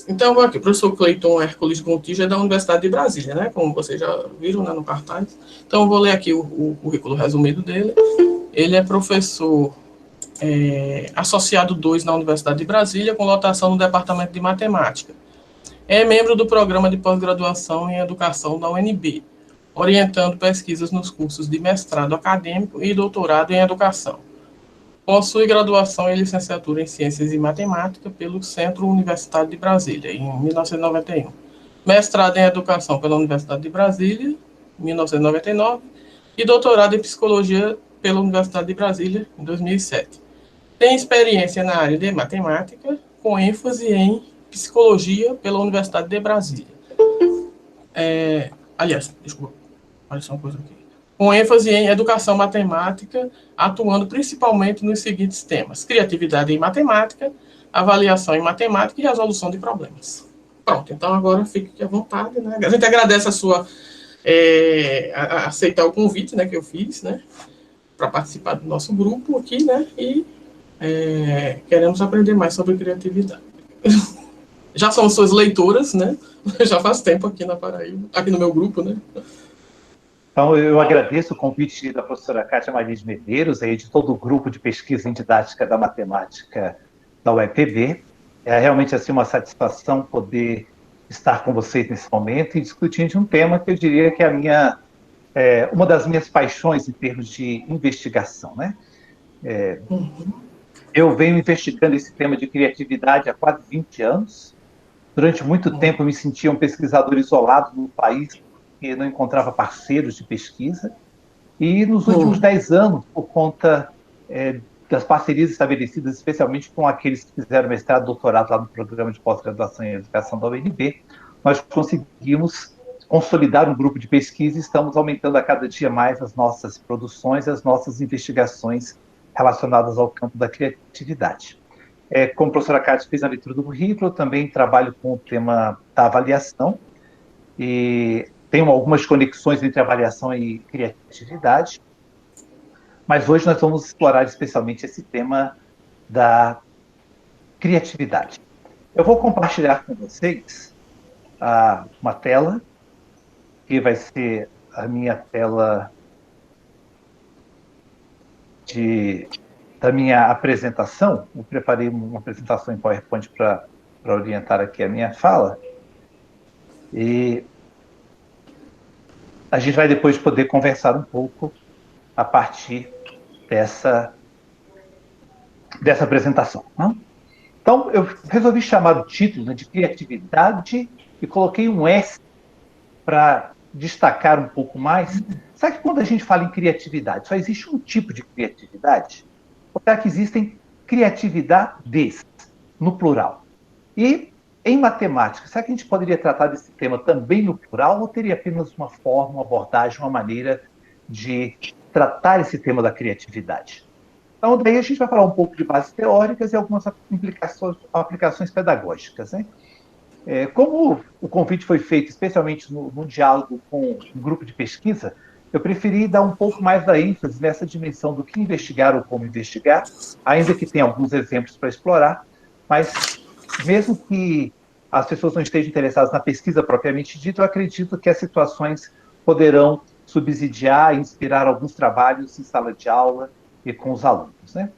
Então, vou aqui, professor Cleiton Hércules Gontijo é da Universidade de Brasília, né? Como vocês já viram, né, no cartaz. Então, eu vou ler aqui o currículo resumido dele. Ele é professor associado 2 na Universidade de Brasília, com lotação no Departamento de Matemática. É membro do Programa de Pós-Graduação em Educação da UNB, orientando pesquisas nos cursos de mestrado acadêmico e doutorado em Educação. Possui graduação em licenciatura em Ciências e Matemática pelo Centro Universitário de Brasília, em 1991. Mestrado em Educação pela Universidade de Brasília, em 1999, e doutorado em Psicologia pela Universidade de Brasília, em 2007. Tem experiência na área de matemática, com ênfase em psicologia pela Universidade de Brasília. Aliás, desculpa, olha só uma coisa aqui. Com ênfase em educação matemática, atuando principalmente nos seguintes temas: criatividade em matemática, avaliação em matemática e resolução de problemas. Pronto, então agora fique à vontade, né? A gente agradece a sua aceitar o convite, né, que eu fiz, né, para participar do nosso grupo aqui, né, e queremos aprender mais sobre criatividade. Já somos suas leitoras, né? Já faz tempo aqui na Paraíba, aqui no meu grupo, né? Então, eu agradeço o convite da professora Kátia Maria de Medeiros, aí, de todo o grupo de pesquisa em didática da matemática da UEPB. É realmente assim, uma satisfação poder estar com vocês nesse momento e discutir de um tema que eu diria que é uma das minhas paixões em termos de investigação, né? Eu venho investigando esse tema de criatividade há quase 20 anos. Durante muito tempo, eu me sentia um pesquisador isolado no país, porque não encontrava parceiros de pesquisa. E nos últimos 10 anos, por conta das parcerias estabelecidas, especialmente com aqueles que fizeram mestrado e doutorado lá no Programa de Pós-Graduação em Educação da UNB, nós conseguimos consolidar um grupo de pesquisa e estamos aumentando a cada dia mais as nossas produções, as nossas investigações relacionadas ao campo da criatividade. Como a professora Cátia fez a leitura do currículo, eu também trabalho com o tema da avaliação e tenho algumas conexões entre avaliação e criatividade, mas hoje nós vamos explorar especialmente esse tema da criatividade. Eu vou compartilhar com vocês uma tela, que vai ser a minha tela da minha apresentação. Eu preparei uma apresentação em PowerPoint para orientar aqui a minha fala. E a gente vai depois poder conversar um pouco a partir dessa apresentação. Não? Então, eu resolvi chamar o título, né, de criatividade e coloquei um S para destacar um pouco mais. Sabe que quando a gente fala em criatividade, só existe um tipo de criatividade? Ou será que existem criatividades, no plural? E em matemática, será que a gente poderia tratar desse tema também no plural ou teria apenas uma forma, uma abordagem, uma maneira de tratar esse tema da criatividade? Então, daí a gente vai falar um pouco de bases teóricas e algumas aplicações pedagógicas, né? Como o convite foi feito especialmente no diálogo com um grupo de pesquisa, eu preferi dar um pouco mais da ênfase nessa dimensão do que investigar ou como investigar, ainda que tenha alguns exemplos para explorar, mas mesmo que as pessoas não estejam interessadas na pesquisa propriamente dita, eu acredito que as situações poderão subsidiar e inspirar alguns trabalhos em sala de aula e com os alunos, né?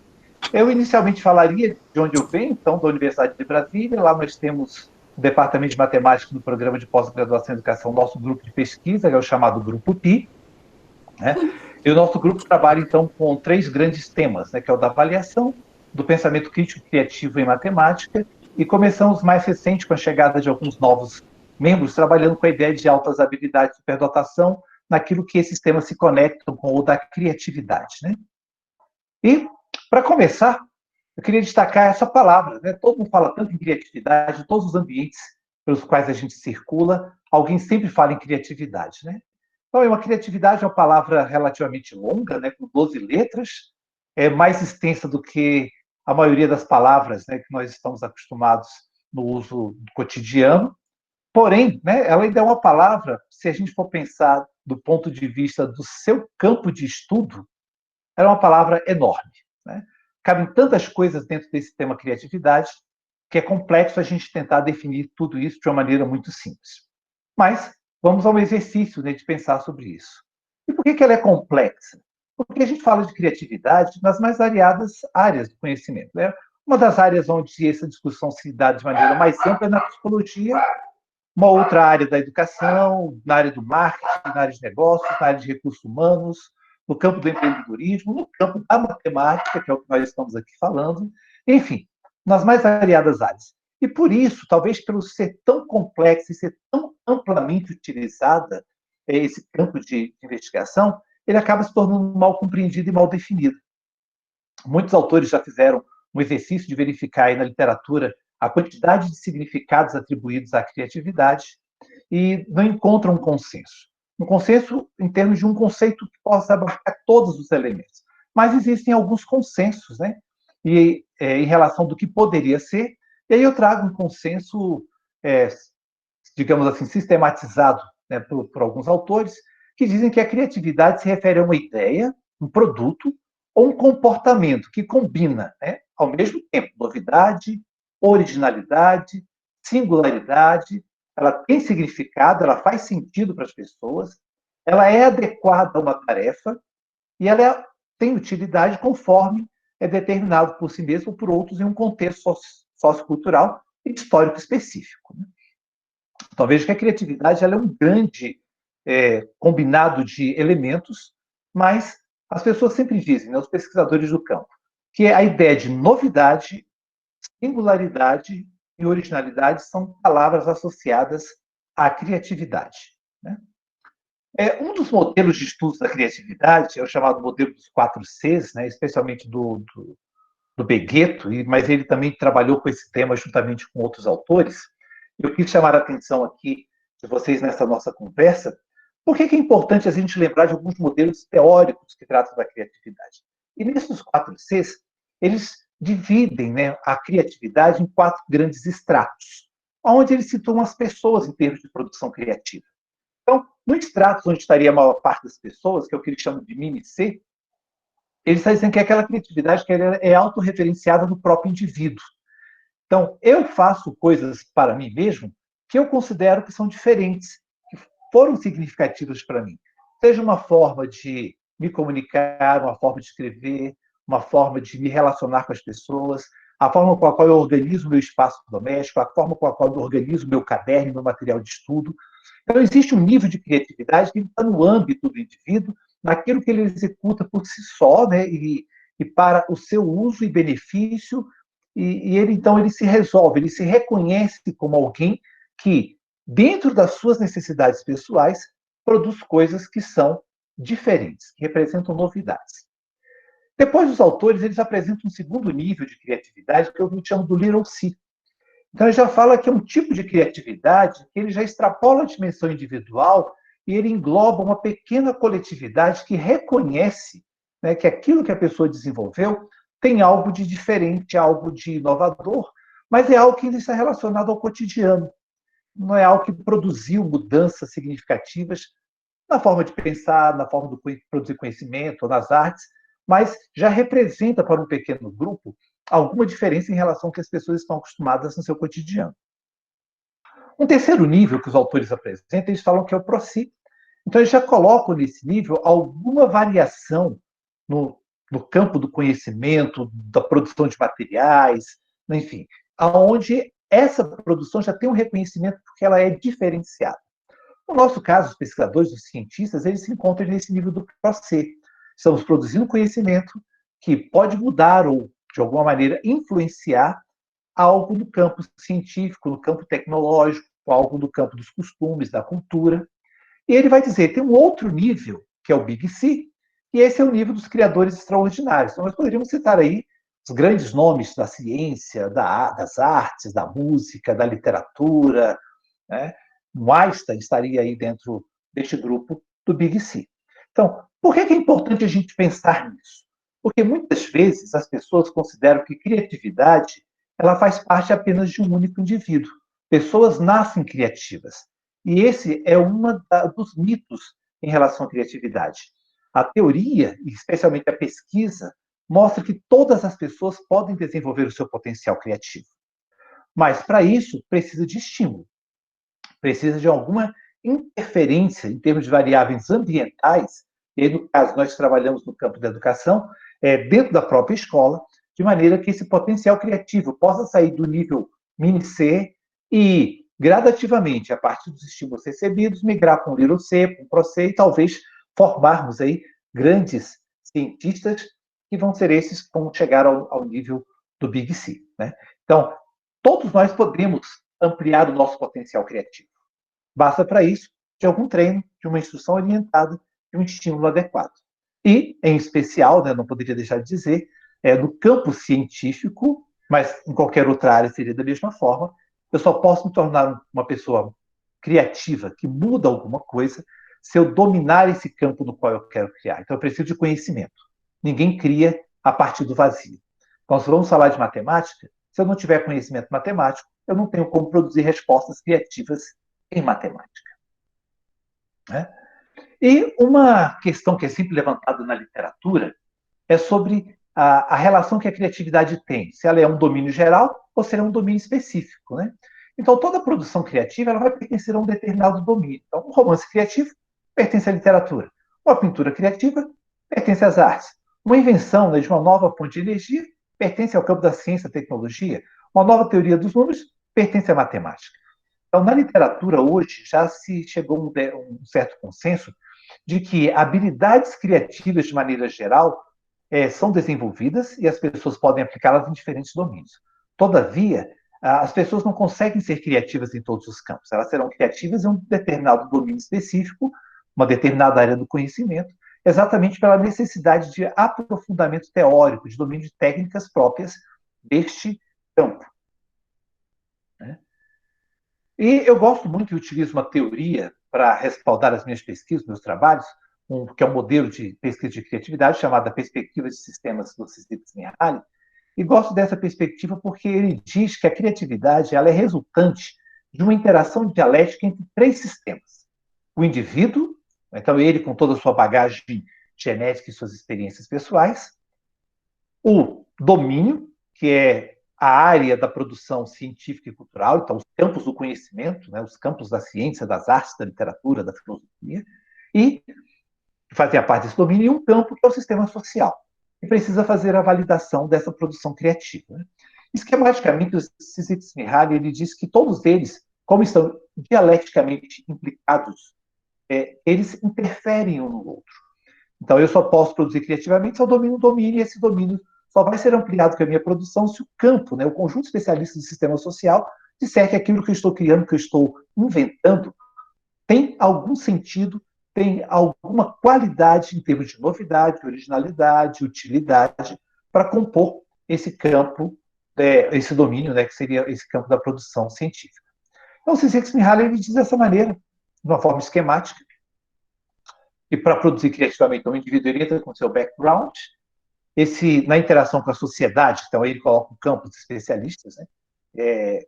Eu inicialmente falaria de onde eu venho, então, da Universidade de Brasília. Lá nós temos o Departamento de Matemática do Programa de Pós-Graduação em Educação, nosso grupo de pesquisa, que é o chamado Grupo PI, né? E o nosso grupo trabalha, então, com 3 grandes temas, né, que é o da avaliação, do pensamento crítico e criativo em matemática, e começamos mais recente com a chegada de alguns novos membros, trabalhando com a ideia de altas habilidades de superdotação, naquilo que esses temas se conectam com o da criatividade, né? E, para começar, eu queria destacar essa palavra, né? Todo mundo fala tanto em criatividade, em todos os ambientes pelos quais a gente circula, alguém sempre fala em criatividade, né? Então, uma criatividade é uma palavra relativamente longa, né, com 12 letras, é mais extensa do que a maioria das palavras, né, que nós estamos acostumados no uso cotidiano. Porém, né, ela ainda é uma palavra, se a gente for pensar do ponto de vista do seu campo de estudo, ela é uma palavra enorme, né? Cabem tantas coisas dentro desse tema criatividade que é complexo a gente tentar definir tudo isso de uma maneira muito simples. Mas vamos ao exercício, né, de pensar sobre isso. E por que ela é complexa? Porque a gente fala de criatividade nas mais variadas áreas do conhecimento, né? Uma das áreas onde essa discussão se dá de maneira mais ampla é na psicologia, uma outra área da educação, na área do marketing, na área de negócios, na área de recursos humanos, no campo do empreendedorismo, no campo da matemática, que é o que nós estamos aqui falando, enfim, nas mais variadas áreas. E por isso, talvez pelo ser tão complexo e ser tão amplamente utilizada esse campo de investigação, ele acaba se tornando mal compreendido e mal definido. Muitos autores já fizeram um exercício de verificar aí na literatura a quantidade de significados atribuídos à criatividade e não encontram um consenso. Um consenso em termos de um conceito que possa abarcar todos os elementos. Mas existem alguns consensos, né? E, em relação do que poderia ser, e aí eu trago um consenso, digamos assim, sistematizado, né, por alguns autores, que dizem que a criatividade se refere a uma ideia, um produto ou um comportamento que combina, né, ao mesmo tempo, novidade, originalidade, singularidade, ela tem significado, ela faz sentido para as pessoas, ela é adequada a uma tarefa e ela tem utilidade conforme é determinado por si mesmo ou por outros em um contexto sociocultural e histórico específico. Então, veja que a criatividade ela é um grande combinado de elementos, mas as pessoas sempre dizem, né, os pesquisadores do campo, que a ideia de novidade, singularidade e originalidade são palavras associadas à criatividade. Né? Um dos modelos de estudos da criatividade é o chamado modelo dos 4Cs, né, especialmente do Begueto, mas ele também trabalhou com esse tema juntamente com outros autores. Eu quis chamar a atenção aqui de vocês nessa nossa conversa. Por que é importante a gente lembrar de alguns modelos teóricos que tratam da criatividade? E nesses 4Cs, eles dividem, né, a criatividade em 4 grandes estratos, onde eles situam as pessoas em termos de produção criativa. Então, no extrato onde estaria a maior parte das pessoas, que é o que eles chamam de mini C, eles estão dizendo que é aquela criatividade que é autorreferenciada no próprio indivíduo. Então, eu faço coisas para mim mesmo que eu considero que são diferentes, que foram significativas para mim. Seja uma forma de me comunicar, uma forma de escrever, uma forma de me relacionar com as pessoas, a forma com a qual eu organizo o meu espaço doméstico, a forma com a qual eu organizo o meu caderno, meu material de estudo. Então, existe um nível de criatividade que está no âmbito do indivíduo, naquilo que ele executa por si só, né, e para o seu uso e benefício, e ele, então, ele se resolve, ele se reconhece como alguém que, dentro das suas necessidades pessoais, produz coisas que são diferentes, que representam novidades. Depois, os autores eles apresentam um segundo nível de criatividade, que eu chamo do Little C. Então, ele já fala que é um tipo de criatividade que ele já extrapola a dimensão individual e ele engloba uma pequena coletividade que reconhece, né, que aquilo que a pessoa desenvolveu tem algo de diferente, algo de inovador, mas é algo que ainda está relacionado ao cotidiano. Não é algo que produziu mudanças significativas na forma de pensar, na forma de produzir conhecimento, ou nas artes, mas já representa para um pequeno grupo alguma diferença em relação ao que as pessoas estão acostumadas no seu cotidiano. Um terceiro nível que os autores apresentam, eles falam que é o PROCI. Então, eles já colocam nesse nível alguma variação no campo do conhecimento, da produção de materiais, enfim, aonde essa produção já tem um reconhecimento porque ela é diferenciada. No nosso caso, os pesquisadores, os cientistas, eles se encontram nesse nível do PROCI. Estamos produzindo conhecimento que pode mudar ou, de alguma maneira, influenciar algo no campo científico, no campo tecnológico, algo no campo dos costumes, da cultura. E ele vai dizer, tem um outro nível, que é o Big C, e esse é o nível dos criadores extraordinários. Então, nós poderíamos citar aí os grandes nomes da ciência, das artes, da música, da literatura, né? O Einstein estaria aí dentro deste grupo do Big C. Então, por que é importante a gente pensar nisso? Porque muitas vezes as pessoas consideram que criatividade ela faz parte apenas de um único indivíduo. Pessoas nascem criativas. E esse é um dos mitos em relação à criatividade. A teoria, e especialmente a pesquisa, mostra que todas as pessoas podem desenvolver o seu potencial criativo. Mas, para isso, precisa de estímulo, precisa de alguma interferência em termos de variáveis ambientais, e aí, no caso, nós trabalhamos no campo da educação, dentro da própria escola, de maneira que esse potencial criativo possa sair do nível mini C e, gradativamente, a partir dos estímulos recebidos, migrar para um Little C, para um Pro C, e talvez formarmos aí grandes cientistas que vão ser esses que vão chegar ao nível do Big C, né? Então, todos nós podemos ampliar o nosso potencial criativo. Basta para isso de algum treino, de uma instrução orientada, de um estímulo adequado. E, em especial, né, não poderia deixar de dizer, no campo científico, mas em qualquer outra área seria da mesma forma, eu só posso me tornar uma pessoa criativa, que muda alguma coisa, se eu dominar esse campo no qual eu quero criar. Então, eu preciso de conhecimento. Ninguém cria a partir do vazio. Então, se vamos falar de matemática, se eu não tiver conhecimento matemático, eu não tenho como produzir respostas criativas em matemática, né? E uma questão que é sempre levantada na literatura é sobre a relação que a criatividade tem, se ela é um domínio geral ou se ela é um domínio específico, né? Então, toda produção criativa ela vai pertencer a um determinado domínio. Então, um romance criativo pertence à literatura. Uma pintura criativa pertence às artes. Uma invenção, né, de uma nova fonte de energia pertence ao campo da ciência e tecnologia. Uma nova teoria dos números pertence à matemática. Então, na literatura, hoje, já se chegou a um certo consenso de que habilidades criativas, de maneira geral, são desenvolvidas e as pessoas podem aplicá-las em diferentes domínios. Todavia, as pessoas não conseguem ser criativas em todos os campos. Elas serão criativas em um determinado domínio específico, uma determinada área do conhecimento, exatamente pela necessidade de aprofundamento teórico, de domínio de técnicas próprias deste campo, né? E eu gosto muito e utilizo uma teoria para respaldar as minhas pesquisas, meus trabalhos, que é um modelo de pesquisa de criatividade chamada Perspectiva de Sistemas do Csikszentmihalyi. E gosto dessa perspectiva porque ele diz que a criatividade ela é resultante de uma interação dialética entre três sistemas. O indivíduo, então ele com toda a sua bagagem genética e suas experiências pessoais. O domínio, que é a área da produção científica e cultural, então os campos do conhecimento, né, os campos da ciência, das artes, da literatura, da filosofia, e fazia parte desse domínio, e um campo que é o sistema social, que precisa fazer a validação dessa produção criativa, né? Esquematicamente, o Csikszentmihalyi ele diz que todos eles, como estão dialeticamente implicados, eles interferem um no outro. Então, eu só posso produzir criativamente se eu domino o domínio, e esse domínio só vai ser ampliado com a minha produção se o campo, né, o conjunto de especialistas do sistema social, disser que aquilo que eu estou criando, que eu estou inventando, tem algum sentido, tem alguma qualidade em termos de novidade, originalidade, utilidade, para compor esse campo, esse domínio, né, que seria esse campo da produção científica. Então, o Csikszentmihalyi ele diz dessa maneira, de uma forma esquemática, e para produzir criativamente, então, o indivíduo entra com seu background, na interação com a sociedade, então ele coloca um campo de especialistas, né,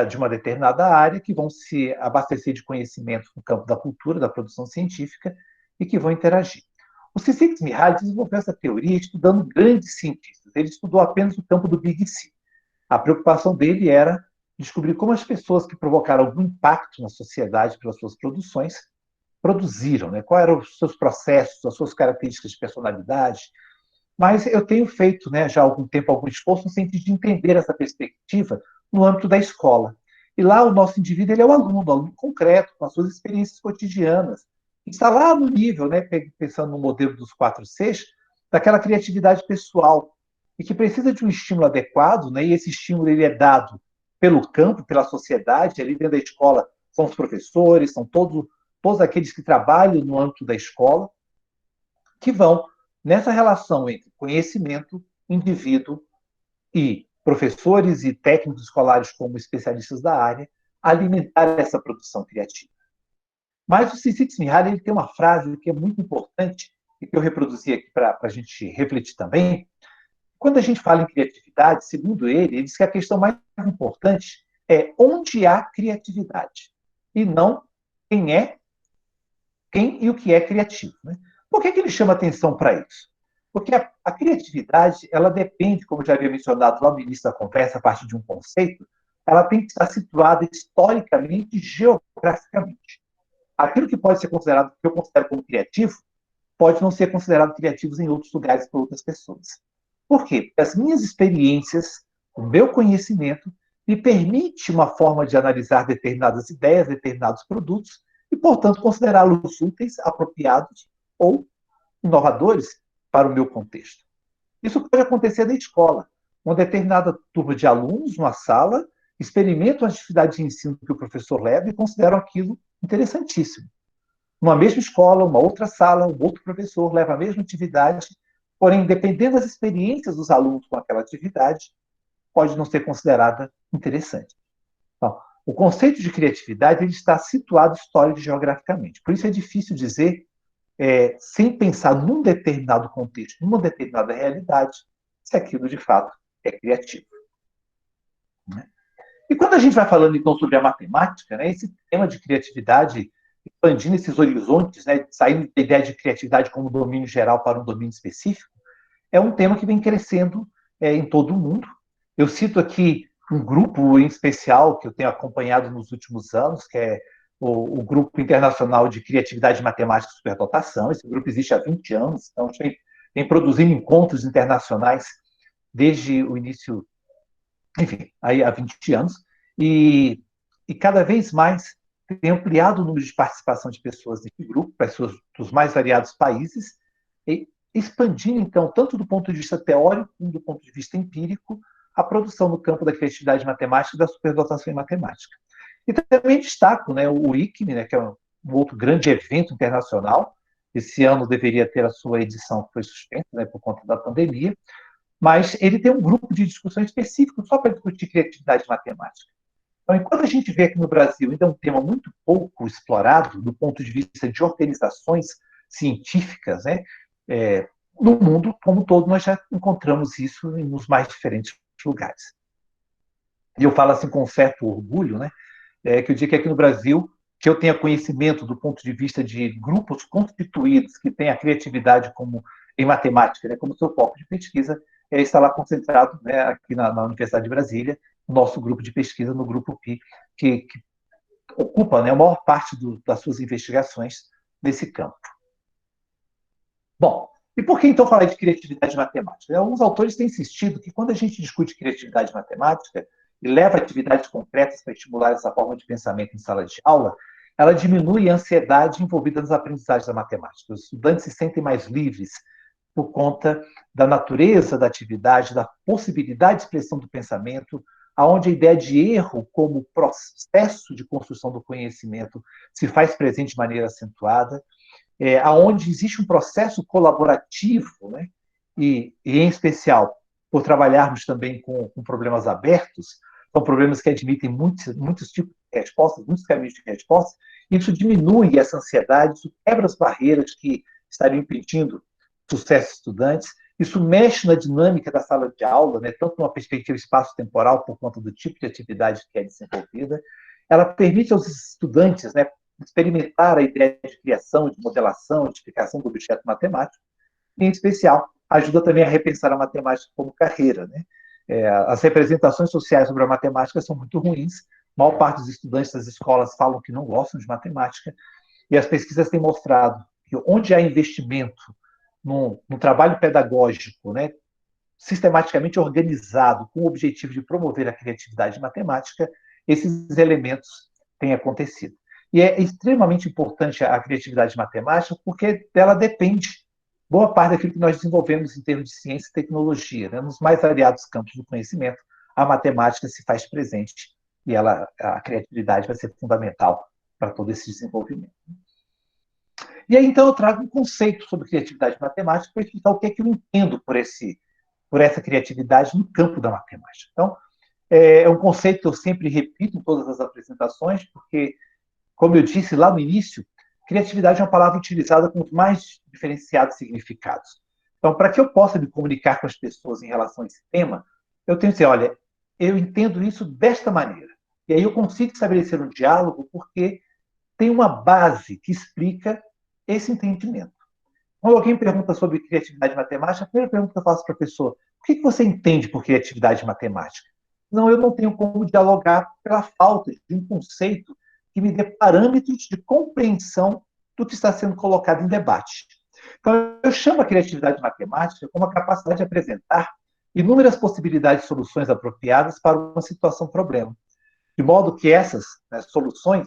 de uma determinada área, que vão se abastecer de conhecimento no campo da cultura, da produção científica, e que vão interagir. O Csikszentmihalyi desenvolveu essa teoria estudando grandes cientistas. Ele estudou apenas o campo do Big C. A preocupação dele era descobrir como as pessoas que provocaram algum impacto na sociedade pelas suas produções produziram, né? Quais eram os seus processos, as suas características de personalidade. Mas eu tenho feito, né, já há algum tempo, algum esforço no sentido de entender essa perspectiva no âmbito da escola. E lá o nosso indivíduo ele é o aluno concreto, com as suas experiências cotidianas. Está lá no nível, né, pensando no modelo dos 4Cs, daquela criatividade pessoal, e que precisa de um estímulo adequado, né, e esse estímulo ele é dado pelo campo, pela sociedade, ali dentro da escola são os professores, são todos aqueles que trabalham no âmbito da escola, que vão nessa relação entre conhecimento, indivíduo e professores e técnicos escolares como especialistas da área, alimentar essa produção criativa. Mas o Csikszentmihalyi ele tem uma frase que é muito importante e que eu reproduzi aqui para a gente refletir também. Quando a gente fala em criatividade, segundo ele diz que a questão mais importante é onde há criatividade e não quem e o que é criativo, né? Por que ele chama atenção para isso? Porque a criatividade ela depende, como já havia mencionado lá no início da conversa, a partir de um conceito, ela tem que estar situada historicamente e geograficamente. Aquilo que pode ser considerado, que eu considero como criativo, pode não ser considerado criativo em outros lugares por outras pessoas. Por quê? Porque as minhas experiências, o meu conhecimento, me permite uma forma de analisar determinadas ideias, determinados produtos, e, portanto, considerá-los úteis, apropriados ou inovadores para o meu contexto. Isso pode acontecer na escola. Uma determinada turma de alunos, numa sala, experimentam a atividade de ensino que o professor leva e consideram aquilo interessantíssimo. Numa mesma escola, uma outra sala, um outro professor leva a mesma atividade, porém, dependendo das experiências dos alunos com aquela atividade, pode não ser considerada interessante. Então, o conceito de criatividade ele está situado histórico e geograficamente. Por isso é difícil dizer, sem pensar num determinado contexto, numa determinada realidade, se aquilo de fato é criativo. Né? E quando a gente vai falando, então, sobre a matemática, né, esse tema de criatividade, expandindo esses horizontes, né, saindo da ideia de criatividade como domínio geral para um domínio específico, é um tema que vem crescendo em todo o mundo. Eu cito aqui um grupo em especial que eu tenho acompanhado nos últimos anos, que é o Grupo Internacional de Criatividade Matemática e Superdotação. Esse grupo existe há 20 anos, então vem produzindo encontros internacionais desde o início, enfim, aí há 20 anos, e cada vez mais tem ampliado o número de participação de pessoas nesse grupo, pessoas dos mais variados países, e expandindo, então, tanto do ponto de vista teórico como do ponto de vista empírico, a produção no campo da criatividade matemática e da superdotação em matemática. E também destaco, né, o ICME, né, que é um outro grande evento internacional. Esse ano deveria ter a sua edição, que foi suspensa, né, por conta da pandemia, mas ele tem um grupo de discussão específico só para discutir criatividade matemática. Então, enquanto a gente vê aqui no Brasil ainda é um tema muito pouco explorado do ponto de vista de organizações científicas, né, no mundo como um todo nós já encontramos isso nos mais diferentes lugares. E eu falo assim com certo orgulho, né, que eu digo que aqui no Brasil, que eu tenha conhecimento do ponto de vista de grupos constituídos que têm a criatividade como em matemática, né, como seu foco de pesquisa, está lá concentrado, né, aqui na Universidade de Brasília, o nosso grupo de pesquisa, no Grupo PI, que ocupa, né, a maior parte das suas investigações nesse campo. Bom, e por que então falar de criatividade matemática? Alguns autores têm insistido que quando a gente discute criatividade matemática e leva atividades concretas para estimular essa forma de pensamento em sala de aula, ela diminui a ansiedade envolvida nas aprendizagens da matemática. Os estudantes se sentem mais livres por conta da natureza da atividade, da possibilidade de expressão do pensamento, aonde a ideia de erro como processo de construção do conhecimento se faz presente de maneira acentuada, aonde existe um processo colaborativo, né? E em especial, por trabalharmos também com problemas abertos, são problemas que admitem muitos tipos de respostas, muitos caminhos de respostas, isso diminui essa ansiedade, isso quebra as barreiras que estariam impedindo o sucesso dos estudantes, isso mexe na dinâmica da sala de aula, né, tanto numa perspectiva espaço-temporal, por conta do tipo de atividade que é desenvolvida, ela permite aos estudantes, né, experimentar a ideia de criação, de modelação, de explicação do objeto matemático, e, em especial, ajuda também a repensar a matemática como carreira. Né? As representações sociais sobre a matemática são muito ruins, a maior parte dos estudantes das escolas falam que não gostam de matemática, e as pesquisas têm mostrado que onde há investimento no trabalho pedagógico, né, sistematicamente organizado, com o objetivo de promover a criatividade matemática, esses elementos têm acontecido. E é extremamente importante a criatividade matemática, porque dela depende boa parte daquilo que nós desenvolvemos em termos de ciência e tecnologia. Né? Nos mais variados campos do conhecimento, a matemática se faz presente e a criatividade vai ser fundamental para todo esse desenvolvimento. E aí, então, eu trago um conceito sobre criatividade matemática para explicar o que é que eu entendo por essa criatividade no campo da matemática. Então, é um conceito que eu sempre repito em todas as apresentações, porque, como eu disse lá no início, criatividade é uma palavra utilizada com os mais diferenciados significados. Então, para que eu possa me comunicar com as pessoas em relação a esse tema, eu tenho que dizer, olha, eu entendo isso desta maneira. E aí eu consigo estabelecer um diálogo porque tem uma base que explica esse entendimento. Quando alguém pergunta sobre criatividade matemática, a primeira pergunta que eu faço para a pessoa, o que você entende por criatividade matemática? senão eu não tenho como dialogar pela falta de um conceito que me dê parâmetros de compreensão do que está sendo colocado em debate. Então, eu chamo a criatividade matemática como a capacidade de apresentar inúmeras possibilidades de soluções apropriadas para uma situação-problema, de modo que essas, né, soluções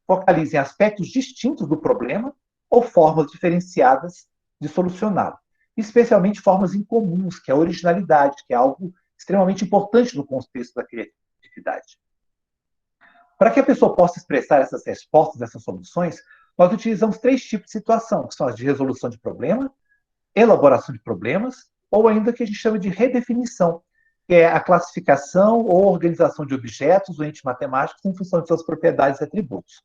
focalizem aspectos distintos do problema ou formas diferenciadas de solucioná-lo, especialmente formas incomuns, que é a originalidade, que é algo extremamente importante no contexto da criatividade. Para que a pessoa possa expressar essas respostas, essas soluções, nós utilizamos 3 tipos de situação, que são as de resolução de problema, elaboração de problemas, ou ainda que a gente chama de redefinição, que é a classificação ou organização de objetos ou entes matemáticos em função de suas propriedades e atributos.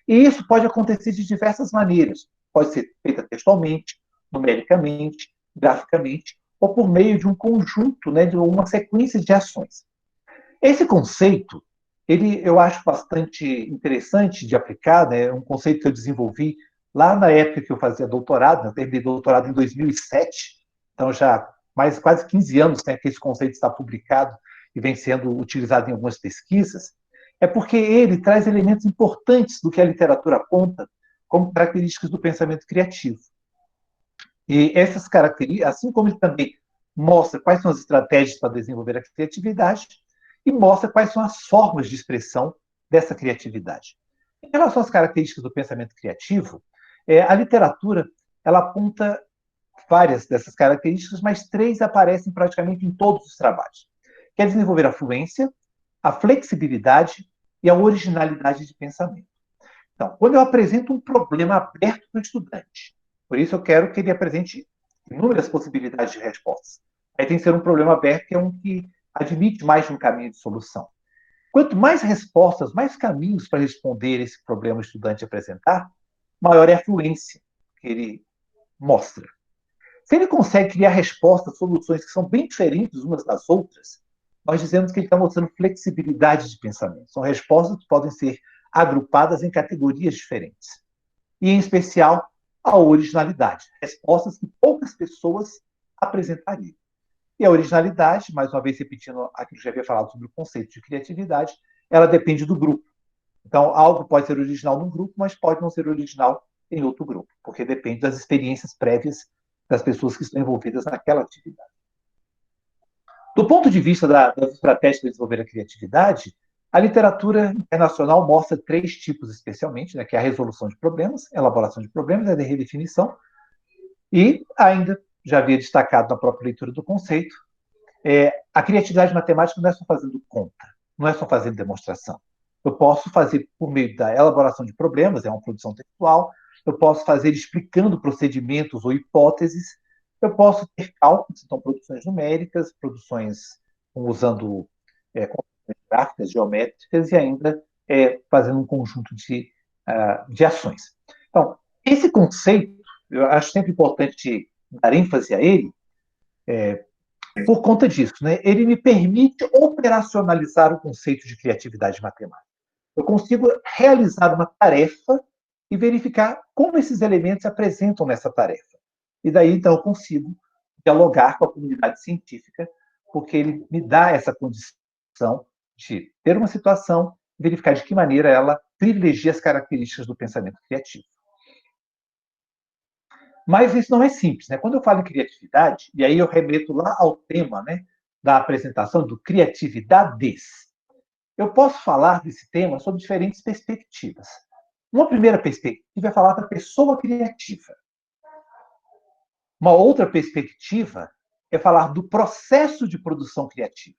E isso pode acontecer de diversas maneiras. Pode ser feita textualmente, numericamente, graficamente, ou por meio de um conjunto, né, de uma sequência de ações. Esse conceito, eu acho bastante interessante de aplicar, né, é um conceito que eu desenvolvi lá na época que eu fazia doutorado, né, eu terminei doutorado em 2007, então já mais quase 15 anos, né, que esse conceito está publicado e vem sendo utilizado em algumas pesquisas, é porque ele traz elementos importantes do que a literatura aponta como características do pensamento criativo. E essas características, assim como ele também mostra quais são as estratégias para desenvolver a criatividade e mostra quais são as formas de expressão dessa criatividade. Em relação às características do pensamento criativo, a literatura ela aponta várias dessas características, mas 3 aparecem praticamente em todos os trabalhos. Que é desenvolver a fluência, a flexibilidade e a originalidade de pensamento. Então, quando eu apresento um problema aberto para o estudante, por isso eu quero que ele apresente inúmeras possibilidades de respostas. Aí tem que ser um problema aberto, que é um que admite mais de um caminho de solução. Quanto mais respostas, mais caminhos para responder esse problema o estudante apresentar, maior é a fluência que ele mostra. Se ele consegue criar respostas, soluções que são bem diferentes umas das outras, nós dizemos que ele está mostrando flexibilidade de pensamento. São respostas que podem ser agrupadas em categorias diferentes. E, em especial, a originalidade. Respostas que poucas pessoas apresentariam. E a originalidade, mais uma vez repetindo aquilo que já havia falado sobre o conceito de criatividade, ela depende do grupo. Então, algo pode ser original num grupo, mas pode não ser original em outro grupo, porque depende das experiências prévias das pessoas que estão envolvidas naquela atividade. Do ponto de vista das estratégias para desenvolver a criatividade, a literatura internacional mostra 3 tipos especialmente, né, que é a resolução de problemas, a elaboração de problemas, a redefinição, e ainda, já havia destacado na própria leitura do conceito, a criatividade matemática não é só fazendo conta, não é só fazendo demonstração. Eu posso fazer por meio da elaboração de problemas, é uma produção textual, eu posso fazer explicando procedimentos ou hipóteses, eu posso ter cálculos, então produções numéricas, produções usando gráficas, geométricas e ainda fazendo um conjunto de ações. Então, esse conceito, eu acho sempre importante dar ênfase a ele, por conta disso, né? Ele me permite operacionalizar o conceito de criatividade matemática. Eu consigo realizar uma tarefa e verificar como esses elementos se apresentam nessa tarefa. E daí, então, eu consigo dialogar com a comunidade científica, porque ele me dá essa condição de ter uma situação, verificar de que maneira ela privilegia as características do pensamento criativo. Mas isso não é simples, né? Quando eu falo em criatividade, e aí eu remeto lá ao tema, né, da apresentação do criatividades, eu posso falar desse tema sob diferentes perspectivas. Uma primeira perspectiva é falar da pessoa criativa. Uma outra perspectiva é falar do processo de produção criativa.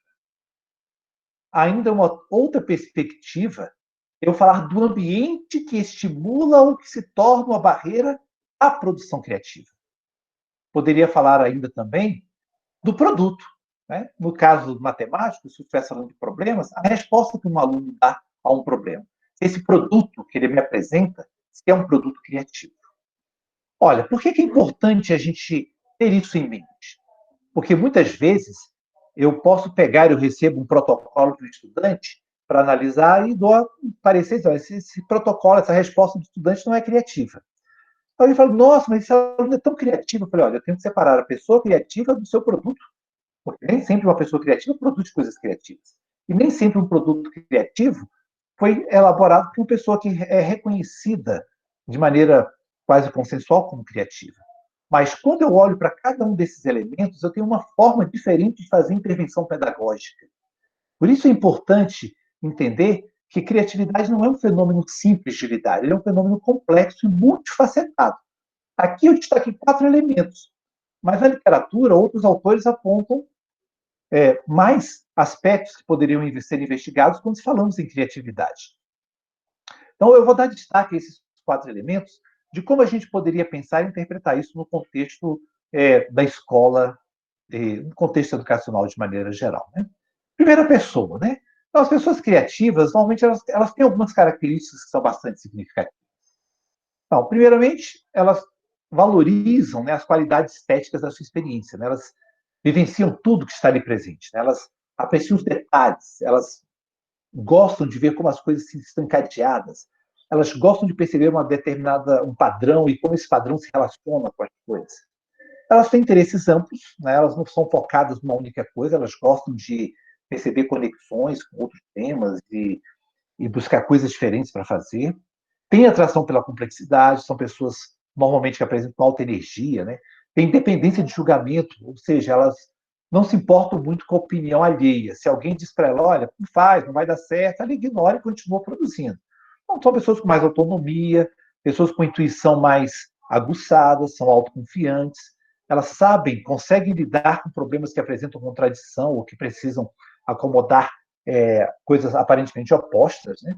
Ainda uma outra perspectiva é eu falar do ambiente que estimula ou que se torna uma barreira à produção criativa. Poderia falar ainda também do produto. Né? No caso matemático, se eu estivesse falando de problemas, a resposta que um aluno dá a um problema. Esse produto que ele me apresenta é um produto criativo. Olha, por que é importante a gente ter isso em mente? Porque muitas vezes eu posso pegar, eu recebo um protocolo do estudante para analisar e dou parecer, esse protocolo, essa resposta do estudante não é criativa. Aí ele fala, nossa, mas esse aluno é tão criativo. Eu falei, olha, eu tenho que separar a pessoa criativa do seu produto. Porque nem sempre uma pessoa criativa produz coisas criativas. E nem sempre um produto criativo foi elaborado por uma pessoa que é reconhecida de maneira quase consensual como criativa. Mas quando eu olho para cada um desses elementos, eu tenho uma forma diferente de fazer intervenção pedagógica. Por isso é importante entender que criatividade não é um fenômeno simples de lidar, ele é um fenômeno complexo e multifacetado. Aqui eu destaquei 4 elementos, mas na literatura, outros autores apontam mais aspectos que poderiam ser investigados quando falamos em criatividade. Então, eu vou dar destaque a esses 4 elementos de como a gente poderia pensar e interpretar isso no contexto da escola, no contexto educacional de maneira geral. Né? Primeira pessoa, né? Então, as pessoas criativas, normalmente, elas têm algumas características que são bastante significativas. Então, primeiramente, elas valorizam, né, as qualidades estéticas da sua experiência. Né? Elas vivenciam tudo que está ali presente. Né? Elas apreciam os detalhes, elas gostam de ver como as coisas estão encadeadas, elas gostam de perceber um padrão e como esse padrão se relaciona com as coisas. Elas têm interesses amplos, né? Elas não são focadas numa única coisa, elas gostam de perceber conexões com outros temas e buscar coisas diferentes para fazer. Têm atração pela complexidade, são pessoas normalmente que apresentam alta energia, né? Têm independência de julgamento, ou seja, elas não se importam muito com a opinião alheia. Se alguém diz para ela, olha, não faz, não vai dar certo, ela ignora e continua produzindo. Então, são pessoas com mais autonomia, pessoas com intuição mais aguçada, são autoconfiantes, elas sabem, conseguem lidar com problemas que apresentam contradição ou que precisam acomodar coisas aparentemente opostas, né?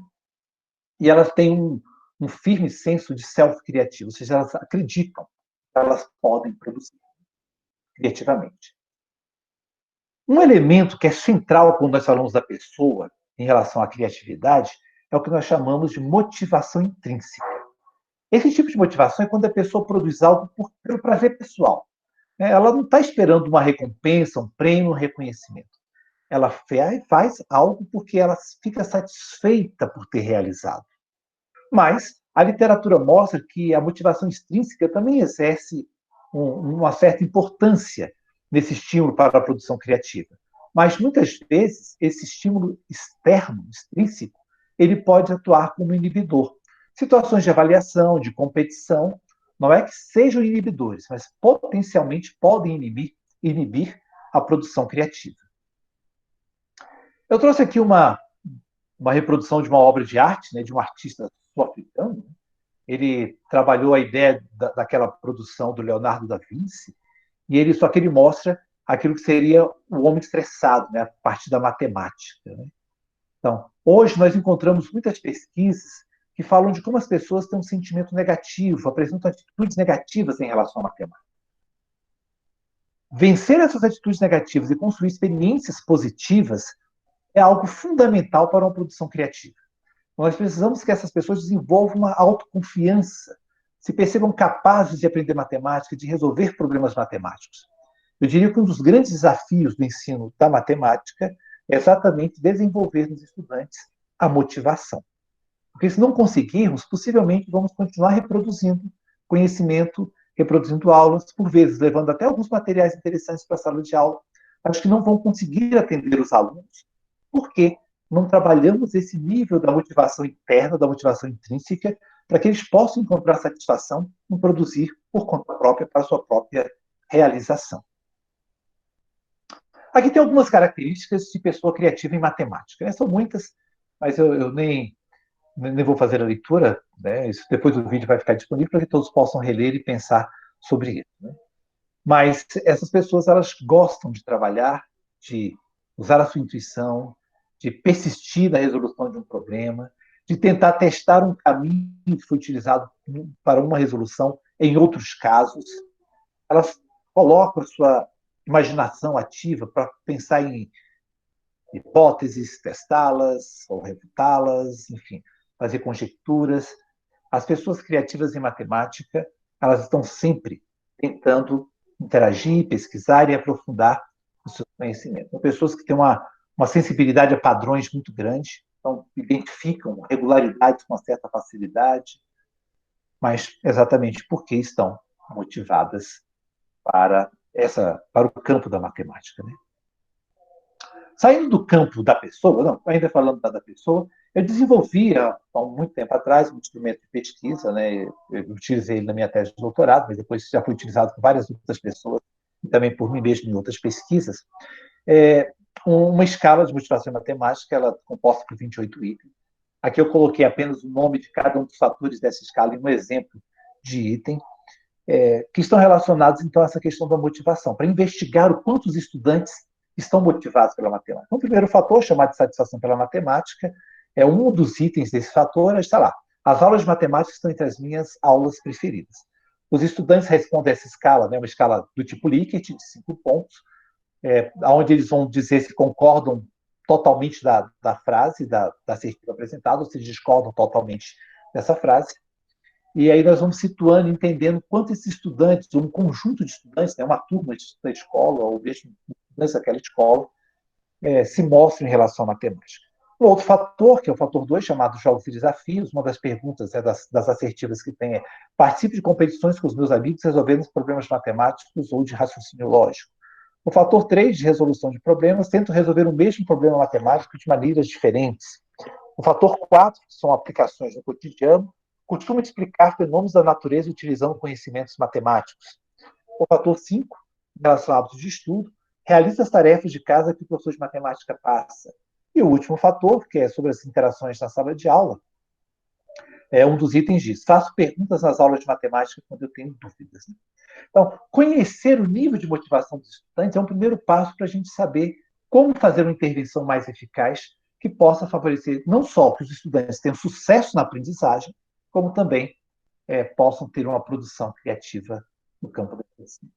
E elas têm um firme senso de self-criativo, ou seja, elas acreditam que elas podem produzir criativamente. Um elemento que é central quando nós falamos da pessoa em relação à criatividade é o que nós chamamos de motivação intrínseca. Esse tipo de motivação é quando a pessoa produz algo pelo prazer pessoal. Ela não está esperando uma recompensa, um prêmio, um reconhecimento. Ela faz algo porque ela fica satisfeita por ter realizado. Mas a literatura mostra que a motivação extrínseca também exerce uma certa importância nesse estímulo para a produção criativa. Mas muitas vezes esse estímulo externo, extrínseco, ele pode atuar como inibidor. Situações de avaliação, de competição, não é que sejam inibidores, mas potencialmente podem inibir a produção criativa. Eu trouxe aqui uma reprodução de uma obra de arte, né, de um artista sul-africano. Ele trabalhou a ideia daquela produção do Leonardo da Vinci, só que ele mostra aquilo que seria o homem estressado, né, a partir da matemática. Né? Então, hoje nós encontramos muitas pesquisas que falam de como as pessoas têm um sentimento negativo, apresentam atitudes negativas em relação à matemática. Vencer essas atitudes negativas e construir experiências positivas é algo fundamental para uma produção criativa. Nós precisamos que essas pessoas desenvolvam uma autoconfiança, se percebam capazes de aprender matemática, de resolver problemas matemáticos. Eu diria que um dos grandes desafios do ensino da matemática é exatamente desenvolver nos estudantes a motivação. Porque se não conseguirmos, possivelmente vamos continuar reproduzindo conhecimento, reproduzindo aulas, por vezes levando até alguns materiais interessantes para a sala de aula, mas que não vão conseguir atender os alunos, porque não trabalhamos esse nível da motivação interna, da motivação intrínseca, para que eles possam encontrar satisfação em produzir por conta própria, para a sua própria realização. Aqui tem algumas características de pessoa criativa em matemática. São muitas, mas eu nem vou fazer a leitura. Né? Isso, depois do vídeo vai ficar disponível para que todos possam reler e pensar sobre isso. Né? Mas essas pessoas, elas gostam de trabalhar, de usar a sua intuição, de persistir na resolução de um problema, de tentar testar um caminho que foi utilizado para uma resolução em outros casos. Elas colocam a sua imaginação ativa para pensar em hipóteses, testá-las ou refutá-las, enfim, fazer conjecturas. As pessoas criativas em matemática, elas estão sempre tentando interagir, pesquisar e aprofundar os seus conhecimentos. São pessoas que têm uma sensibilidade a padrões muito grande, então identificam regularidades com uma certa facilidade, mas exatamente porque estão motivadas para o campo da matemática. Né? Saindo do campo da pessoa, não, ainda falando da pessoa, eu desenvolvi, há muito tempo atrás, um instrumento de pesquisa, né? Eu utilizei ele na minha tese de doutorado, mas depois já foi utilizado por várias outras pessoas, e também por mim mesmo em outras pesquisas, uma escala de motivação matemática, ela é composta por 28 itens. Aqui eu coloquei apenas o nome de cada um dos fatores dessa escala e um exemplo de item, que estão relacionados, então, a essa questão da motivação, para investigar o quanto os estudantes estão motivados pela matemática. Então, o primeiro fator, chamado de satisfação pela matemática, é um dos itens desse fator, está lá. As aulas de matemática estão entre as minhas aulas preferidas. Os estudantes respondem a essa escala, né, uma escala do tipo Likert, de 5 pontos, onde eles vão dizer se concordam totalmente da frase, da assertiva apresentada, ou se discordam totalmente dessa frase. E aí nós vamos situando, entendendo quanto esses estudantes, um conjunto de estudantes, né, uma turma da escola, ou mesmo estudantes daquela escola, se mostram em relação à matemática. Um outro fator, que é o fator 2, chamado Jogos e Desafios, uma das perguntas das assertivas que tem participe de competições com os meus amigos resolvendo problemas matemáticos ou de raciocínio lógico. O fator 3, de resolução de problemas, tento resolver o mesmo problema matemático de maneiras diferentes. O fator 4, que são aplicações no cotidiano, costuma explicar fenômenos da natureza utilizando conhecimentos matemáticos. O fator 5, em relação a hábitos de estudo, realiza as tarefas de casa que o professor de matemática passa. E o último fator, que é sobre as interações na sala de aula, um dos itens diz: faço perguntas nas aulas de matemática quando eu tenho dúvidas. Então, conhecer o nível de motivação dos estudantes é um primeiro passo para a gente saber como fazer uma intervenção mais eficaz que possa favorecer não só que os estudantes tenham sucesso na aprendizagem, como também possam ter uma produção criativa no campo da educação.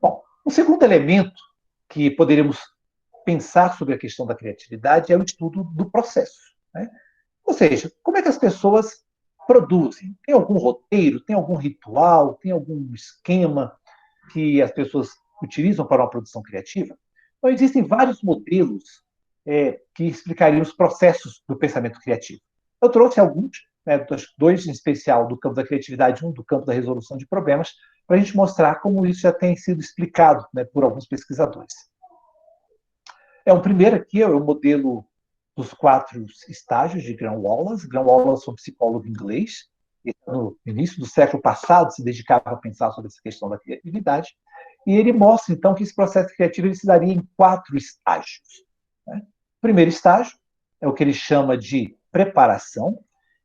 Bom, um segundo elemento que poderíamos pensar sobre a questão da criatividade é o estudo do processo, né? Ou seja, como é que as pessoas produzem? Tem algum roteiro, tem algum ritual, tem algum esquema que as pessoas utilizam para uma produção criativa? Então, existem vários modelos que explicariam os processos do pensamento criativo. Eu trouxe alguns, né, dois em especial do campo da criatividade, um do campo da resolução de problemas, para a gente mostrar como isso já tem sido explicado, né, por alguns pesquisadores. O primeiro aqui é o modelo dos 4 estágios de Graham Wallace. Graham Wallace foi um psicólogo inglês, e no início do século passado se dedicava a pensar sobre essa questão da criatividade, e ele mostra, então, que esse processo criativo ele se daria em 4 estágios. Né? O primeiro estágio é o que ele chama de preparação,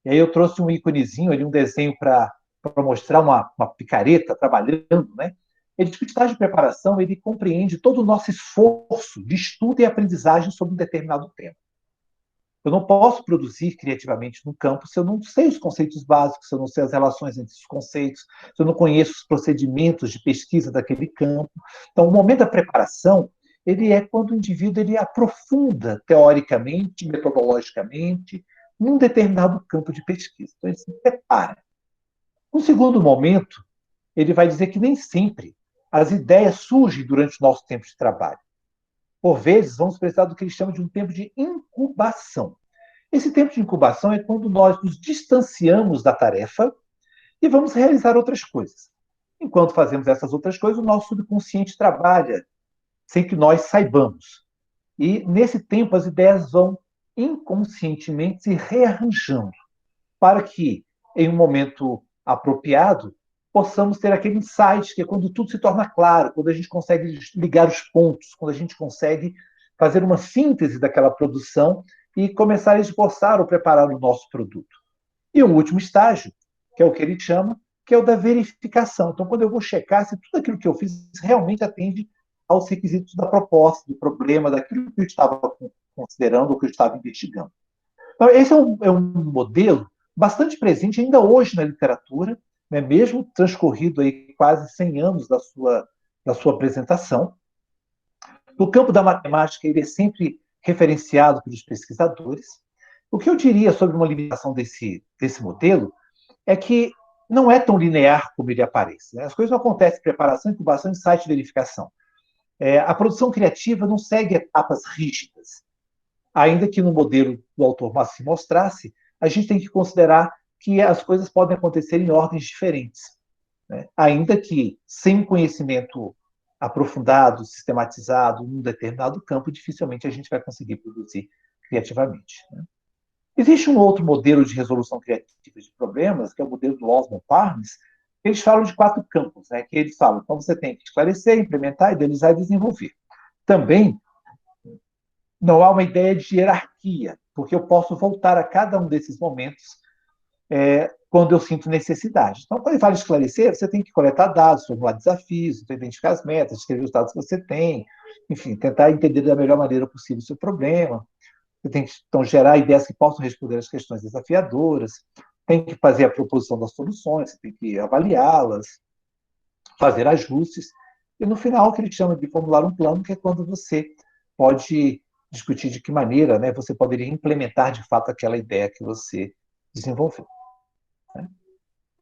e aí eu trouxe um íconezinho ali, um desenho para mostrar uma picareta trabalhando, né? Ele diz que o estágio de preparação ele compreende todo o nosso esforço de estudo e aprendizagem sobre um determinado tema. Eu não posso produzir criativamente no campo se eu não sei os conceitos básicos, se eu não sei as relações entre os conceitos, se eu não conheço os procedimentos de pesquisa daquele campo. Então, o momento da preparação ele é quando o indivíduo ele aprofunda teoricamente, metodologicamente, num determinado campo de pesquisa. Então, ele se prepara. No segundo momento, ele vai dizer que nem sempre as ideias surgem durante o nosso tempo de trabalho. Por vezes, vamos precisar do que ele chama de um tempo de incubação. Esse tempo de incubação é quando nós nos distanciamos da tarefa e vamos realizar outras coisas. Enquanto fazemos essas outras coisas, o nosso subconsciente trabalha sem que nós saibamos. E, nesse tempo, as ideias vão inconscientemente se rearranjando para que, em um momento apropriado, possamos ter aquele insight, que é quando tudo se torna claro, quando a gente consegue ligar os pontos, quando a gente consegue fazer uma síntese daquela produção e começar a esboçar ou preparar o nosso produto. E o último estágio, que é o que ele chama, que é o da verificação. Então, quando eu vou checar se tudo aquilo que eu fiz realmente atende aos requisitos da proposta, do problema, daquilo que eu estava considerando ou que eu estava investigando. Então, esse é um modelo bastante presente ainda hoje na literatura, né, mesmo transcorrido aí quase 100 anos da sua apresentação. No campo da matemática, ele é sempre referenciado pelos pesquisadores. O que eu diria sobre uma limitação desse modelo é que não é tão linear como ele aparece. Né? As coisas não acontecem em preparação, incubação, insight e verificação. A produção criativa não segue etapas rígidas. Ainda que no modelo do autor se mostrasse, a gente tem que considerar que as coisas podem acontecer em ordens diferentes. Né? Ainda que sem conhecimento aprofundado, sistematizado num determinado campo, dificilmente a gente vai conseguir produzir criativamente, né? Existe um outro modelo de resolução criativa de problemas, que é o modelo do Oswald Parnes. Eles falam de 4 campos, né? Que eles falam, então você tem que esclarecer, implementar, idealizar e desenvolver. Também não há uma ideia de hierarquia, porque eu posso voltar a cada um desses momentos quando eu sinto necessidade. Então, quando ele fala de esclarecer, você tem que coletar dados, formular desafios, identificar as metas, escrever os dados que você tem, enfim, tentar entender da melhor maneira possível o seu problema. Você tem que, então, gerar ideias que possam responder às questões desafiadoras, tem que fazer a proposição das soluções, você tem que avaliá-las, fazer ajustes, e no final, o que ele chama de formular um plano, que é quando você pode discutir de que maneira, né, você poderia implementar de fato aquela ideia que você desenvolveu, né?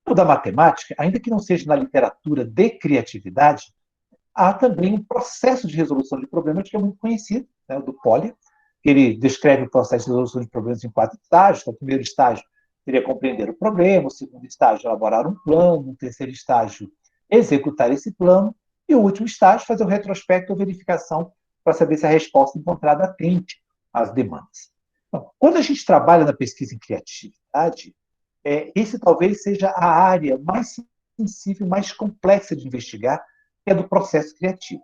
O da matemática, ainda que não seja na literatura de criatividade, há também um processo de resolução de problemas que é muito conhecido, né, o do Polya. Ele descreve o processo de resolução de problemas em 4 estágios. Então, o primeiro estágio seria compreender o problema, o segundo estágio, elaborar um plano, o terceiro estágio, executar esse plano, e o último estágio, fazer o retrospecto ou verificação para saber se a resposta encontrada atende às demandas. Então, quando a gente trabalha na pesquisa em criatividade, esse talvez seja a área mais sensível, mais complexa de investigar, que é do processo criativo.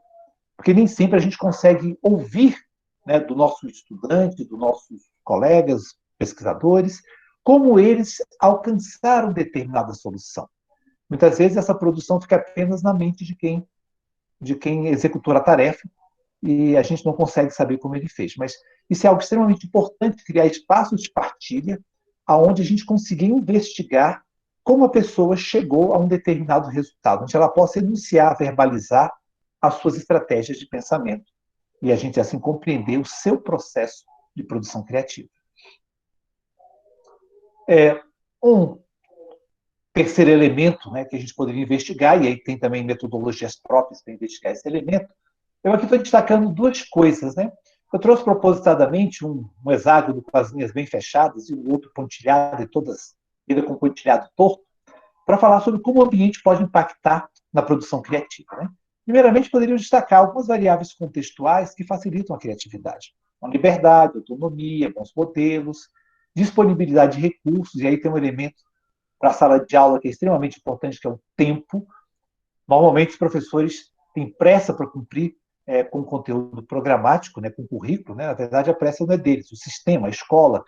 Porque nem sempre a gente consegue ouvir, né, do nosso estudante, dos nossos colegas, pesquisadores, como eles alcançaram determinada solução. Muitas vezes essa produção fica apenas na mente de quem executou a tarefa e a gente não consegue saber como ele fez. Mas isso é algo extremamente importante, criar espaços de partilha onde a gente consiga investigar como a pessoa chegou a um determinado resultado, onde ela possa enunciar, verbalizar as suas estratégias de pensamento e a gente, assim, compreender o seu processo de produção criativa. Um terceiro elemento, né, que a gente poderia investigar, e aí tem também metodologias próprias para investigar esse elemento, eu aqui estou destacando 2 coisas, né? Eu trouxe propositadamente um hexágono com as linhas bem fechadas e o outro pontilhado, e todas ainda com pontilhado torto, para falar sobre como o ambiente pode impactar na produção criativa, né? Primeiramente, poderíamos destacar algumas variáveis contextuais que facilitam a criatividade. A liberdade, autonomia, bons modelos, disponibilidade de recursos, e aí tem um elemento para a sala de aula que é extremamente importante, que é o tempo. Normalmente, os professores têm pressa para cumprir com o conteúdo programático, né, com o currículo, né? Na verdade, a pressa não é deles, o sistema, a escola,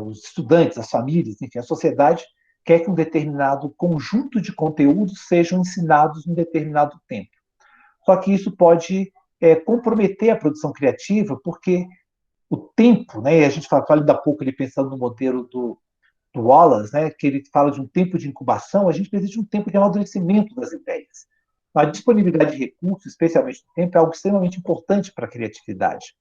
os estudantes, as famílias, enfim, a sociedade quer que um determinado conjunto de conteúdos sejam ensinados em um determinado tempo. Só que isso pode comprometer a produção criativa, porque o tempo, né, e a gente fala ainda há pouco ele pensando no modelo do Wallace, né, que ele fala de um tempo de incubação, a gente precisa de um tempo de amadurecimento das ideias. A disponibilidade de recursos, especialmente do tempo, é algo extremamente importante para a criatividade.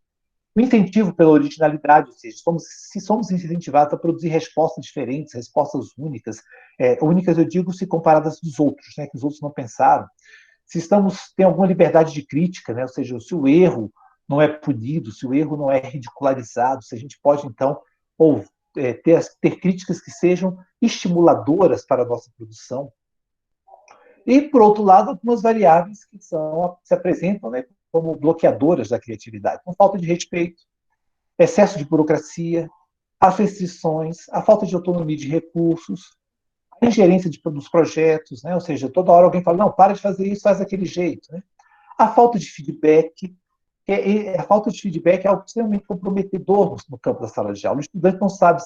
O incentivo pela originalidade, ou seja, se somos incentivados a produzir respostas diferentes, respostas únicas, únicas eu digo se comparadas dos outros, né, que os outros não pensaram. Se tem alguma liberdade de crítica, né, ou seja, se o erro não é punido, se o erro não é ridicularizado, se a gente pode, então, ter críticas que sejam estimuladoras para a nossa produção. E, por outro lado, algumas variáveis que se apresentam, né, como bloqueadoras da criatividade, com falta de respeito, excesso de burocracia, as restrições, a falta de autonomia de recursos, a ingerência dos projetos, né, ou seja, toda hora alguém fala, não, para de fazer isso, faz daquele jeito, né? A falta de feedback, a falta de feedback é algo extremamente comprometedor no campo da sala de aula. O estudante não sabe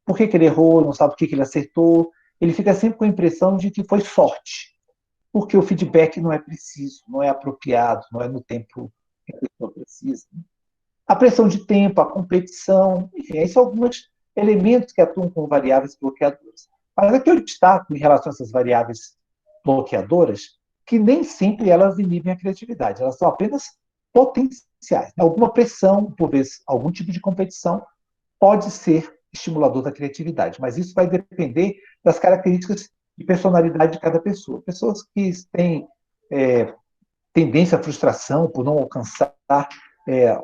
por que ele errou, não sabe por que ele acertou, ele fica sempre com a impressão de que foi sorte, porque o feedback não é preciso, não é apropriado, não é no tempo que a pessoa precisa. A pressão de tempo, a competição, enfim, esses são alguns elementos que atuam como variáveis bloqueadoras. Mas aqui eu destaco, em relação a essas variáveis bloqueadoras, que nem sempre elas inibem a criatividade, elas são apenas potenciais. Alguma pressão, por vezes, algum tipo de competição, pode ser estimulador da criatividade, mas isso vai depender das características de personalidade de cada pessoa. Pessoas que têm tendência à frustração por não alcançar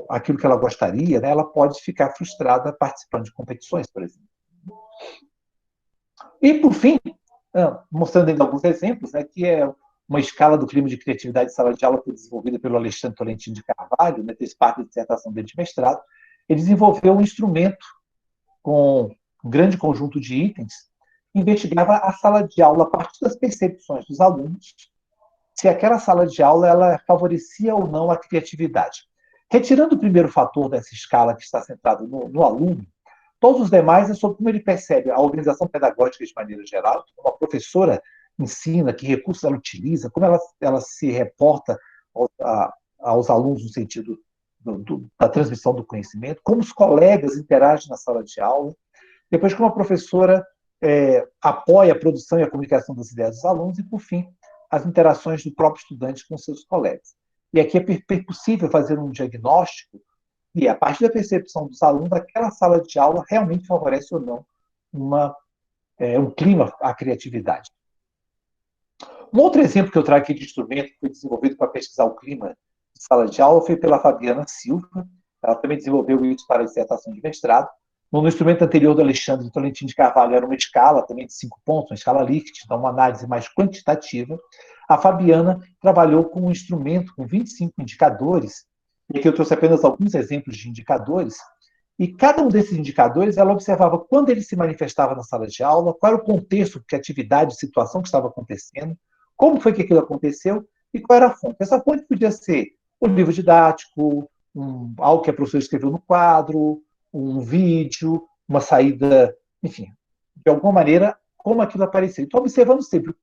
aquilo que ela gostaria, né, ela pode ficar frustrada participando de competições, por exemplo. E, por fim, mostrando ainda alguns exemplos, né, que uma escala do clima de criatividade de sala de aula foi desenvolvida pelo Alexandre Tolentino de Carvalho, né, fez parte da dissertação dele de mestrado. Ele desenvolveu um instrumento com um grande conjunto de itens, que investigava a sala de aula a partir das percepções dos alunos, se aquela sala de aula ela favorecia ou não a criatividade. Retirando o primeiro fator dessa escala que está centrado no aluno, todos os demais é sobre como ele percebe a organização pedagógica de maneira geral, como a professora ensina, que recursos ela utiliza, como ela se reporta aos alunos no sentido da transmissão do conhecimento, como os colegas interagem na sala de aula, depois como a professora apoia a produção e a comunicação das ideias dos alunos e, por fim, as interações do próprio estudante com seus colegas. E aqui é possível fazer um diagnóstico e, a partir da percepção dos alunos, aquela sala de aula realmente favorece ou não um clima à criatividade. Um outro exemplo que eu trago aqui de instrumento que foi desenvolvido para pesquisar o clima de sala de aula foi pela Fabiana Silva. Ela também desenvolveu isso para a dissertação de mestrado. No instrumento anterior do Alexandre Tolentino de Carvalho era uma escala também de 5 pontos, uma escala Likert, então uma análise mais quantitativa. A Fabiana trabalhou com um instrumento com 25 indicadores, e aqui eu trouxe apenas alguns exemplos de indicadores, e cada um desses indicadores ela observava quando ele se manifestava na sala de aula, qual era o contexto, que atividade, situação que estava acontecendo, como foi que aquilo aconteceu e qual era a fonte. Essa fonte podia ser um livro didático, algo que a professora escreveu no quadro, um vídeo, uma saída, enfim, de alguma maneira, como aquilo apareceu. Então, observando sempre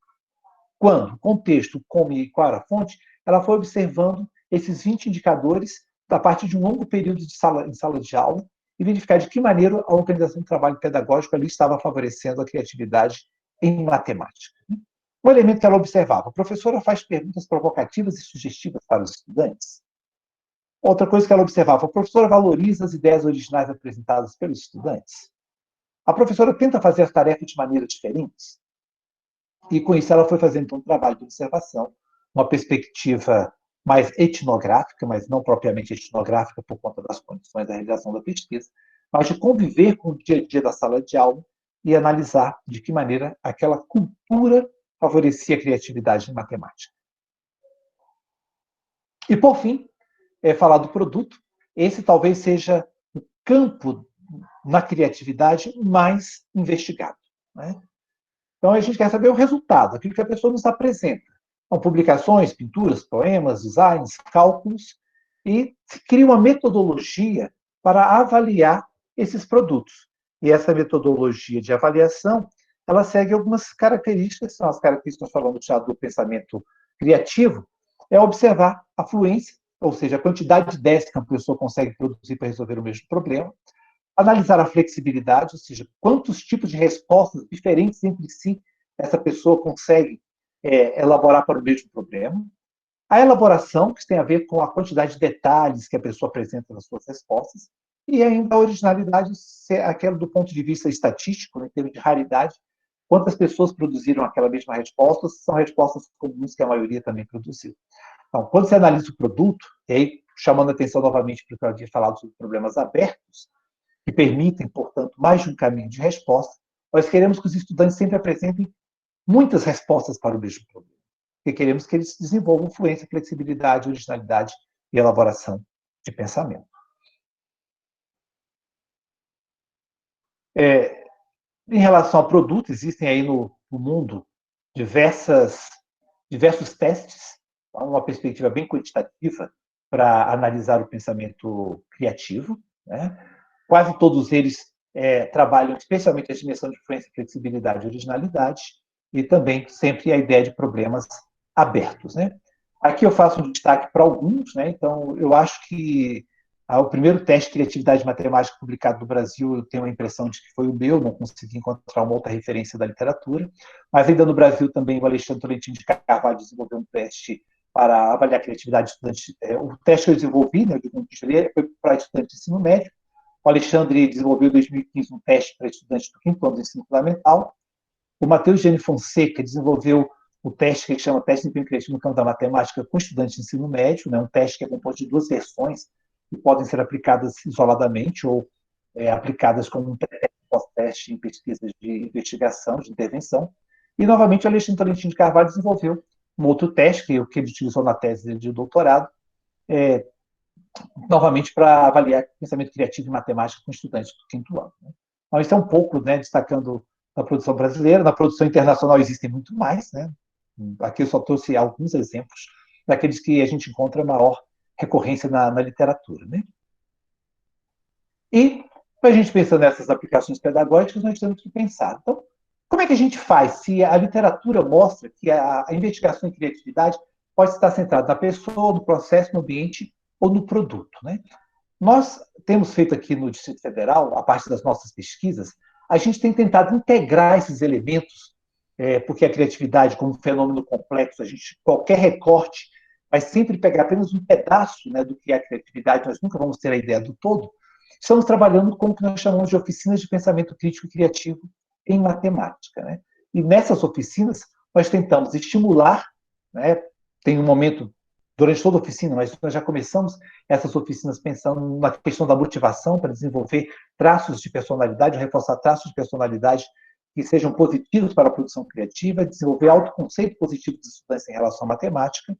quando, contexto, como e qual era a fonte, ela foi observando esses 20 indicadores a partir de um longo período em sala de aula e verificar de que maneira a organização do trabalho pedagógico ali estava favorecendo a criatividade em matemática. Um elemento que ela observava: a professora faz perguntas provocativas e sugestivas para os estudantes. Outra coisa que ela observava: a professora valoriza as ideias originais apresentadas pelos estudantes. A professora tenta fazer as tarefas de maneira diferente. E com isso ela foi fazendo então, um trabalho de observação, uma perspectiva mais etnográfica, mas não propriamente etnográfica por conta das condições da realização da pesquisa, mas de conviver com o dia a dia da sala de aula e analisar de que maneira aquela cultura favorecia a criatividade em matemática. E, por fim, falar do produto. Esse talvez seja o campo na criatividade mais investigado. Né? Então, a gente quer saber o resultado, aquilo que a pessoa nos apresenta. São publicações, pinturas, poemas, designs, cálculos, e se cria uma metodologia para avaliar esses produtos. E essa metodologia de avaliação, ela segue algumas características, são as características que nós falamos já do pensamento criativo, é observar a fluência, ou seja, a quantidade de ideias que a pessoa consegue produzir para resolver o mesmo problema, analisar a flexibilidade, ou seja, quantos tipos de respostas diferentes entre si essa pessoa consegue elaborar para o mesmo problema, a elaboração, que tem a ver com a quantidade de detalhes que a pessoa apresenta nas suas respostas, e ainda a originalidade, aquela do ponto de vista estatístico, né, em termos de raridade, quantas pessoas produziram aquela mesma resposta, são respostas comuns que a maioria também produziu. Então, quando você analisa o produto, e aí chamando a atenção novamente para o que eu havia falado sobre problemas abertos, que permitem, portanto, mais de um caminho de resposta, nós queremos que os estudantes sempre apresentem muitas respostas para o mesmo problema. Porque queremos que eles desenvolvam fluência, flexibilidade, originalidade e elaboração de pensamento. Em relação ao produto, existem aí no mundo diversos testes, uma perspectiva bem quantitativa para analisar o pensamento criativo. Né? Quase todos eles trabalham especialmente a dimensão de fluência, flexibilidade e originalidade, e também sempre a ideia de problemas abertos. Né? Aqui eu faço um destaque para alguns, né? Então eu acho que o primeiro teste de criatividade matemática publicado no Brasil, eu tenho a impressão de que foi o meu, não consegui encontrar uma outra referência da literatura, mas ainda no Brasil também o Alexandre Tolentino de Carvalho desenvolveu um teste para avaliar a criatividade de estudantes. O teste que eu desenvolvi, né, foi para estudantes de ensino médio. O Alexandre desenvolveu em 2015 um teste para estudantes do 5º ano do ensino fundamental. O Matheus Gene Fonseca desenvolveu o teste que ele chama Teste de Empenho Criativo no campo da matemática com estudantes de ensino médio, né, um teste que é composto de 2 versões que podem ser aplicadas isoladamente ou aplicadas como um pós-teste em pesquisas de investigação, de intervenção. E, novamente, o Alexandre Tolentino de Carvalho desenvolveu um outro teste que ele utilizou na tese de doutorado, novamente para avaliar pensamento criativo e matemática com estudantes do quinto ano. Né? Então, isso é um pouco, né, destacando na produção brasileira. Na produção internacional existem muito mais. Né? Aqui eu só trouxe alguns exemplos daqueles que a gente encontra maior recorrência na literatura. Né? E, para a gente pensar nessas aplicações pedagógicas, nós temos que pensar. Então, como é que a gente faz se a literatura mostra que a investigação em criatividade pode estar centrada na pessoa, no processo, no ambiente ou no produto? Né? Nós temos feito aqui no Distrito Federal, a parte das nossas pesquisas, a gente tem tentado integrar esses elementos, porque a criatividade, como um fenômeno complexo, qualquer recorte vai sempre pegar apenas um pedaço, né, do que é a criatividade, nós nunca vamos ter a ideia do todo. Estamos trabalhando com o que nós chamamos de oficinas de pensamento crítico e criativo em matemática. Né? E nessas oficinas, nós tentamos estimular, né, tem um momento durante toda a oficina, mas nós já começamos essas oficinas pensando na questão da motivação para desenvolver traços de personalidade, reforçar traços de personalidade que sejam positivos para a produção criativa, desenvolver autoconceito positivo dos estudantes em relação à matemática,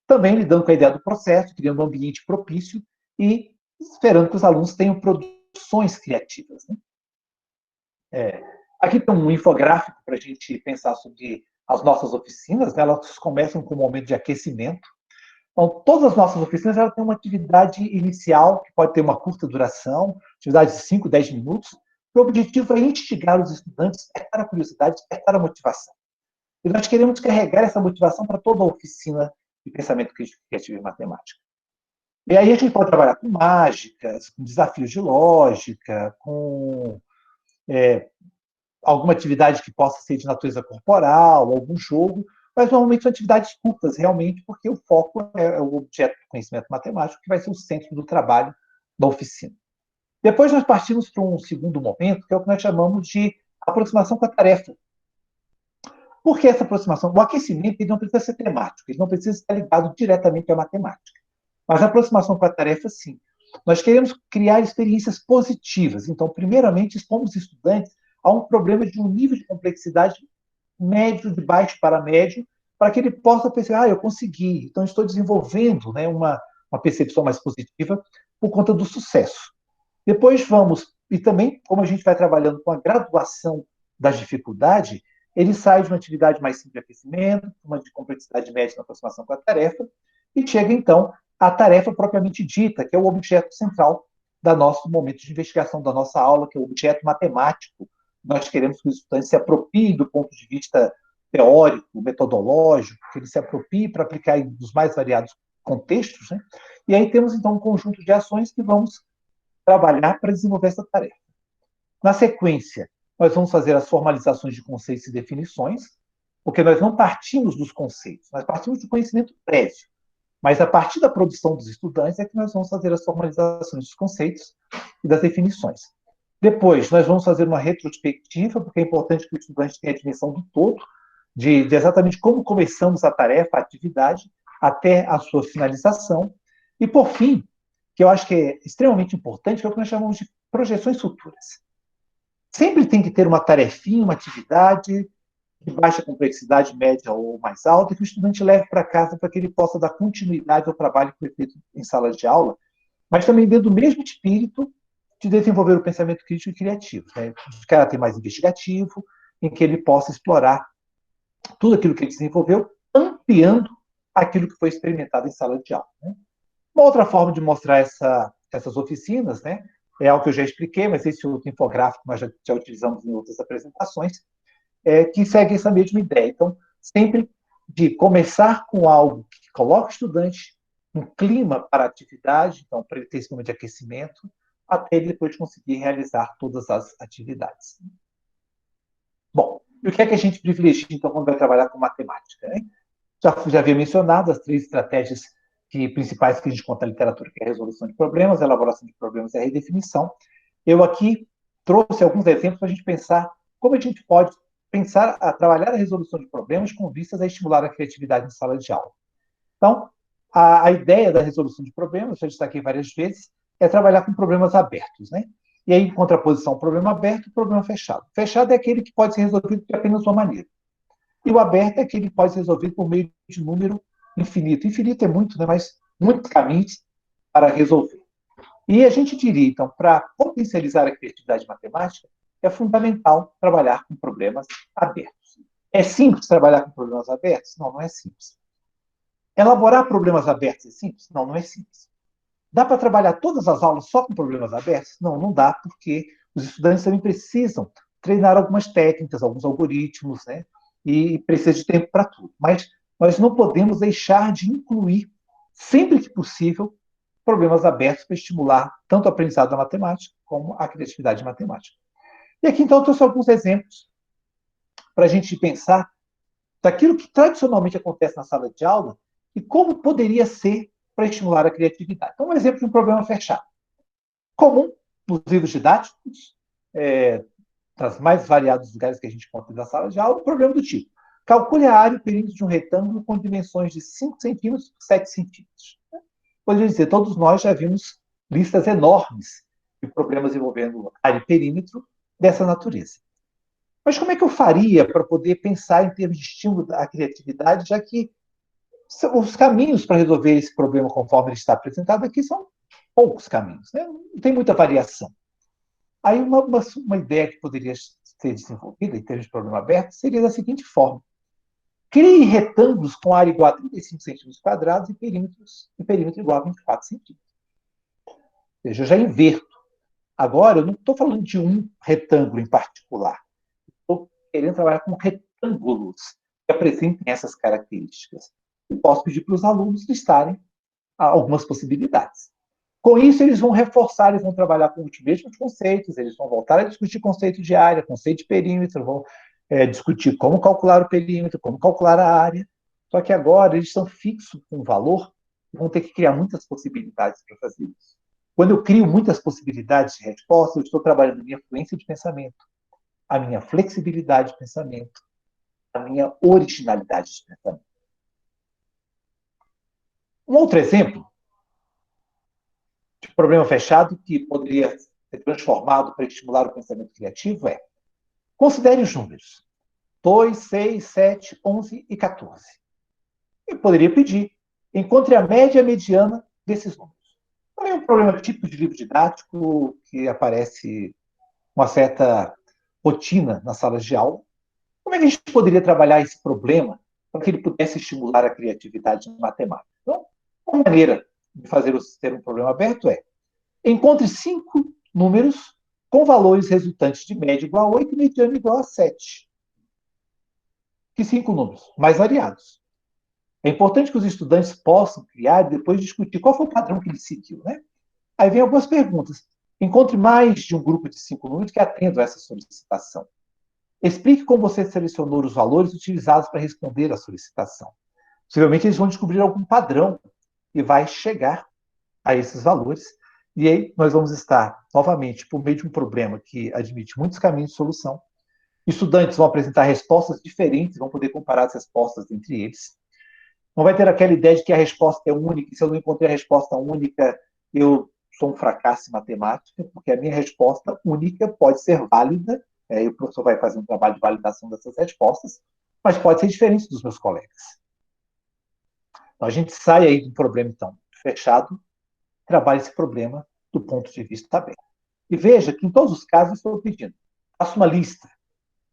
também lidando com a ideia do processo, criando um ambiente propício e esperando que os alunos tenham produções criativas. Né? Aqui tem um infográfico para a gente pensar sobre as nossas oficinas. Né? Elas começam com um momento de aquecimento. Então, todas as nossas oficinas elas têm uma atividade inicial, que pode ter uma curta duração, atividade de 5, 10 minutos. O objetivo é instigar os estudantes, despertar a curiosidade, despertar a motivação. E nós queremos carregar essa motivação para toda a oficina de pensamento crítico, criativo e matemática. E aí a gente pode trabalhar com mágicas, com desafios de lógica, com alguma atividade que possa ser de natureza corporal, algum jogo, mas normalmente são atividades curtas, realmente, porque o foco é o objeto do conhecimento matemático, que vai ser o centro do trabalho da oficina. Depois nós partimos para um segundo momento, que é o que nós chamamos de aproximação com a tarefa. Por que essa aproximação? O aquecimento ele não precisa ser temático, ele não precisa estar ligado diretamente à matemática. Mas a aproximação com a tarefa, sim. Nós queremos criar experiências positivas. Então, primeiramente, expomos os estudantes a um problema de um nível de complexidade médio, de baixo para médio, para que ele possa pensar, eu consegui, então estou desenvolvendo, né, uma percepção mais positiva por conta do sucesso. Depois vamos, e também, como a gente vai trabalhando com a graduação das dificuldades, ele sai de uma atividade mais simples de aquecimento, uma de complexidade média na aproximação com a tarefa, e chega, então, à tarefa propriamente dita, que é o objeto central do nosso momento de investigação da nossa aula, que é o objeto matemático. Nós queremos que os estudantes se apropriem do ponto de vista teórico, metodológico, que eles se apropriem para aplicar em os mais variados contextos. Né? E aí temos, então, um conjunto de ações que vamos trabalhar para desenvolver essa tarefa. Na sequência, nós vamos fazer as formalizações de conceitos e definições, porque nós não partimos dos conceitos, nós partimos do conhecimento prévio. Mas a partir da produção dos estudantes é que nós vamos fazer as formalizações dos conceitos e das definições. Depois, nós vamos fazer uma retrospectiva, porque é importante que o estudante tenha a dimensão do todo, de exatamente como começamos a tarefa, a atividade, até a sua finalização. E, por fim, que eu acho que é extremamente importante, que é o que nós chamamos de projeções futuras. Sempre tem que ter uma tarefinha, uma atividade de baixa complexidade, média ou mais alta, que o estudante leve para casa para que ele possa dar continuidade ao trabalho que foi feito em sala de aula, mas também dentro do mesmo espírito de desenvolver o pensamento crítico e criativo, né? De caráter mais investigativo, em que ele possa explorar tudo aquilo que ele desenvolveu, ampliando aquilo que foi experimentado em sala de aula. Né? Uma outra forma de mostrar essas oficinas, né, é algo que eu já expliquei, mas esse outro infográfico nós já utilizamos em outras apresentações, que segue essa mesma ideia. Então, sempre de começar com algo que coloca o estudante um clima para a atividade, então, para ele ter esse momento de aquecimento, até ele depois conseguir realizar todas as atividades. Bom, e o que é que a gente privilegia, então, quando vai trabalhar com matemática? Né? Já havia mencionado as 3 estratégias principais que a gente conta na literatura, que é a resolução de problemas, a elaboração de problemas e a redefinição. Eu aqui trouxe alguns exemplos para a gente pensar como a gente pode pensar a trabalhar a resolução de problemas com vistas a estimular a criatividade em sala de aula. Então, a ideia da resolução de problemas, já destaquei várias vezes, é trabalhar com problemas abertos, né? E aí, em contraposição ao problema aberto, o problema fechado. Fechado é aquele que pode ser resolvido de apenas uma maneira. E o aberto é aquele que pode ser resolvido por meio de número infinito. Infinito é muito, né? Mas muitos caminhos para resolver. E a gente diria, então, para potencializar a criatividade matemática, é fundamental trabalhar com problemas abertos. É simples trabalhar com problemas abertos? Não, não é simples. Elaborar problemas abertos é simples? Não, não é simples. Dá para trabalhar todas as aulas só com problemas abertos? Não, não dá, porque os estudantes também precisam treinar algumas técnicas, alguns algoritmos, né? E precisa de tempo para tudo. Mas nós não podemos deixar de incluir, sempre que possível, problemas abertos para estimular tanto o aprendizado da matemática como a criatividade matemática. E aqui, então, eu trouxe alguns exemplos para a gente pensar daquilo que tradicionalmente acontece na sala de aula e como poderia ser para estimular a criatividade. Então, um exemplo de um problema fechado. Comum nos livros didáticos, das mais variados lugares que a gente encontra na sala de aula, um problema do tipo: calcule a área e o perímetro de um retângulo com dimensões de 5 centímetros por 7 centímetros. Poderia dizer, todos nós já vimos listas enormes de problemas envolvendo área e perímetro dessa natureza. Mas como é que eu faria para poder pensar em termos de estímulo à criatividade, já que os caminhos para resolver esse problema, conforme ele está apresentado aqui, são poucos caminhos, né? Não tem muita variação. Aí uma ideia que poderia ser desenvolvida em termos de problema aberto seria da seguinte forma: crie retângulos com área igual a 35 centímetros quadrados e perímetro igual a 24 centímetros. Ou seja, eu já inverto. Agora, eu não estou falando de um retângulo em particular. Estou querendo trabalhar com retângulos que apresentem essas características. E posso pedir para os alunos listarem algumas possibilidades. Com isso, eles vão reforçar, eles vão trabalhar com os mesmos conceitos, eles vão voltar a discutir conceito de área, conceito de perímetro, vão discutir como calcular o perímetro, como calcular a área. Só que agora eles estão fixos com um valor e vão ter que criar muitas possibilidades para fazer isso. Quando eu crio muitas possibilidades de resposta, eu estou trabalhando a minha fluência de pensamento, a minha flexibilidade de pensamento, a minha originalidade de pensamento. Um outro exemplo de problema fechado que poderia ser transformado para estimular o pensamento criativo é: considere os números 2, 6, 7, 11 e 14. Eu poderia pedir: encontre a média e a mediana desses números. Também é um problema típico de livro didático que aparece com uma certa rotina nas salas de aula. Como é que a gente poderia trabalhar esse problema para que ele pudesse estimular a criatividade matemática? Então, uma maneira de ter um problema aberto é: encontre 5 números com valores resultantes de média igual a 8 e mediana igual a 7. Que 5 números? Mais variados. É importante que os estudantes possam criar e depois discutir qual foi o padrão que ele seguiu, né? Aí vem algumas perguntas. Encontre mais de um grupo de 5 números que atendam a essa solicitação. Explique como você selecionou os valores utilizados para responder à solicitação. Possivelmente eles vão descobrir algum padrão e vai chegar a esses valores. E aí nós vamos estar, novamente, por meio de um problema que admite muitos caminhos de solução. Estudantes vão apresentar respostas diferentes, vão poder comparar as respostas entre eles. Não vai ter aquela ideia de que a resposta é única, e se eu não encontrei a resposta única, eu sou um fracasso em matemática, porque a minha resposta única pode ser válida, e o professor vai fazer um trabalho de validação dessas respostas, mas pode ser diferente dos meus colegas. Então, a gente sai aí de um problema, então, fechado, trabalha esse problema do ponto de vista aberto. E veja que, em todos os casos, eu estou pedindo: faça uma lista,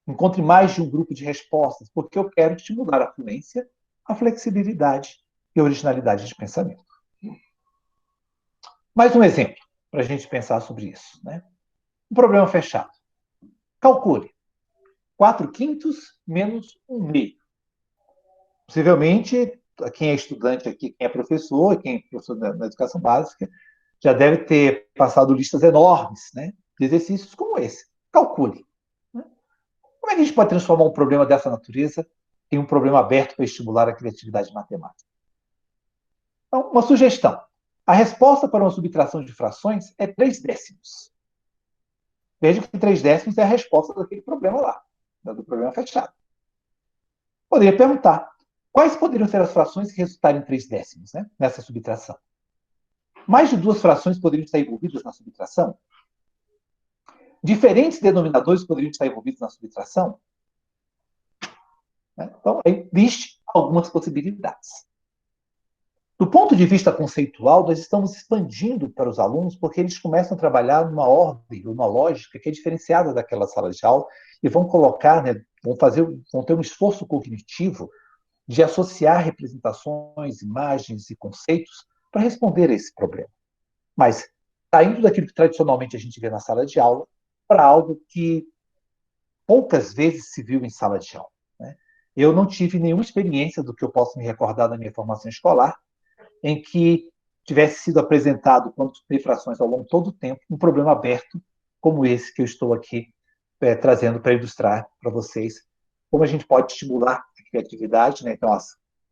encontre mais de um grupo de respostas, porque eu quero estimular a fluência, a flexibilidade e a originalidade de pensamento. Mais um exemplo para a gente pensar sobre isso, né? Um problema fechado. Calcule 4/5 menos 1/2. Possivelmente, quem é estudante aqui, quem é professor na educação básica, já deve ter passado listas enormes, né, de exercícios como esse. Calcule. Como é que a gente pode transformar um problema dessa natureza em um problema aberto para estimular a criatividade matemática? Então, uma sugestão. A resposta para uma subtração de frações é 3/10. Veja que 3/10 é a resposta daquele problema lá, do problema fechado. Poderia perguntar: quais poderiam ser as frações que resultarem em 3/10, né, nessa subtração? Mais de 2 frações poderiam estar envolvidas na subtração? Diferentes denominadores poderiam estar envolvidos na subtração? né? Então, existe algumas possibilidades. Do ponto de vista conceitual, nós estamos expandindo para os alunos porque eles começam a trabalhar numa ordem, uma lógica que é diferenciada daquela sala de aula e vão colocar, né, vão ter um esforço cognitivo de associar representações, imagens e conceitos para responder a esse problema. Mas saindo daquilo que tradicionalmente a gente vê na sala de aula para algo que poucas vezes se viu em sala de aula, né? Eu não tive nenhuma experiência do que eu posso me recordar da minha formação escolar em que tivesse sido apresentado, quando estudei frações ao longo de todo o tempo, um problema aberto como esse que eu estou aqui trazendo para ilustrar para vocês como a gente pode estimular a criatividade, né? Então,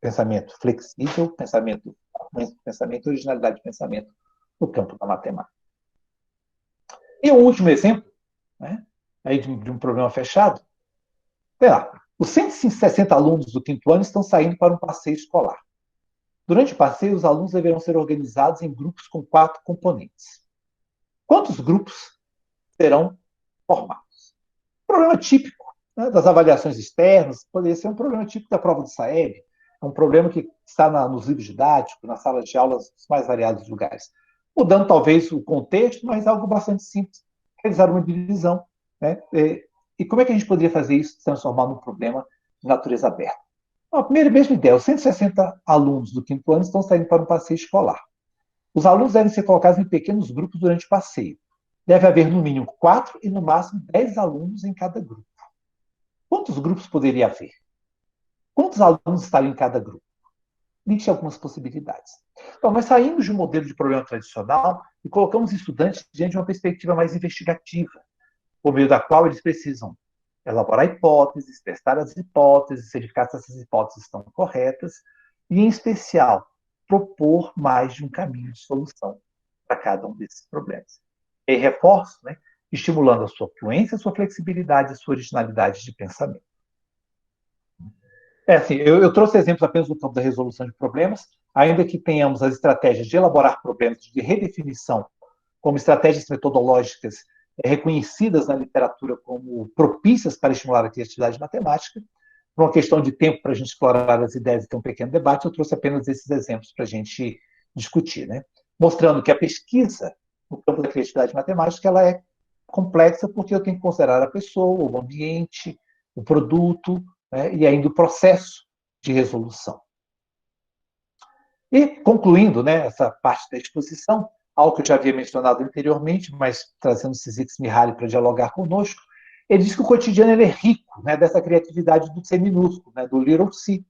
pensamento flexível, pensamento e originalidade de pensamento no campo da matemática. E um último exemplo, né, aí de um problema fechado. Os 160 alunos do quinto ano estão saindo para um passeio escolar. Durante o passeio, os alunos deverão ser organizados em grupos com 4 componentes. Quantos grupos serão formados? Problema típico, né, das avaliações externas, poderia ser um problema típico da prova do SAEB, é um problema que está nos livros didáticos, na sala de aulas dos mais variados lugares. Mudando talvez o contexto, mas algo bastante simples, realizar uma divisão, né? E como é que a gente poderia fazer isso, transformar num problema de natureza aberta? A primeira e mesma ideia, os 160 alunos do quinto ano estão saindo para um passeio escolar. Os alunos devem ser colocados em pequenos grupos durante o passeio. Deve haver no mínimo 4 e no máximo 10 alunos em cada grupo. Quantos grupos poderia haver? Quantos alunos estariam em cada grupo? Existem algumas possibilidades. Então, nós saímos de um modelo de problema tradicional e colocamos estudantes diante de uma perspectiva mais investigativa, por meio da qual eles precisam elaborar hipóteses, testar as hipóteses, verificar se essas hipóteses estão corretas e, em especial, propor mais de um caminho de solução para cada um desses problemas. E reforço, né, estimulando a sua fluência, a sua flexibilidade, a sua originalidade de pensamento. Assim, eu trouxe exemplos apenas no campo da resolução de problemas, ainda que tenhamos as estratégias de elaborar problemas de redefinição como estratégias metodológicas reconhecidas na literatura como propícias para estimular a criatividade matemática. Por uma questão de tempo para a gente explorar as ideias e ter um pequeno debate, eu trouxe apenas esses exemplos para a gente discutir, né? Mostrando que a pesquisa no campo da criatividade matemática ela é complexa porque eu tenho que considerar a pessoa, o ambiente, o produto, né, e ainda o processo de resolução. E, concluindo, né, essa parte da exposição, algo que eu já havia mencionado anteriormente, mas trazendo Csikszentmihalyi para dialogar conosco, ele diz que o cotidiano ele é rico, né, dessa criatividade do C minúsculo, né, do little c,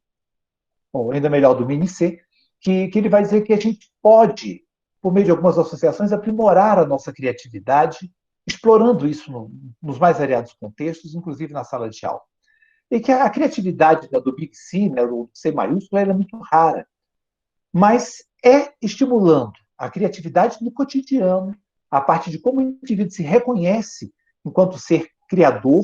ou ainda melhor, do mini c, que ele vai dizer que a gente pode, por meio de algumas associações, aprimorar a nossa criatividade, explorando isso nos mais variados contextos, inclusive na sala de aula. E que a criatividade do Big C, né, do C maiúsculo, ela é muito rara, mas é estimulando a criatividade no cotidiano, a partir de como o indivíduo se reconhece enquanto ser criador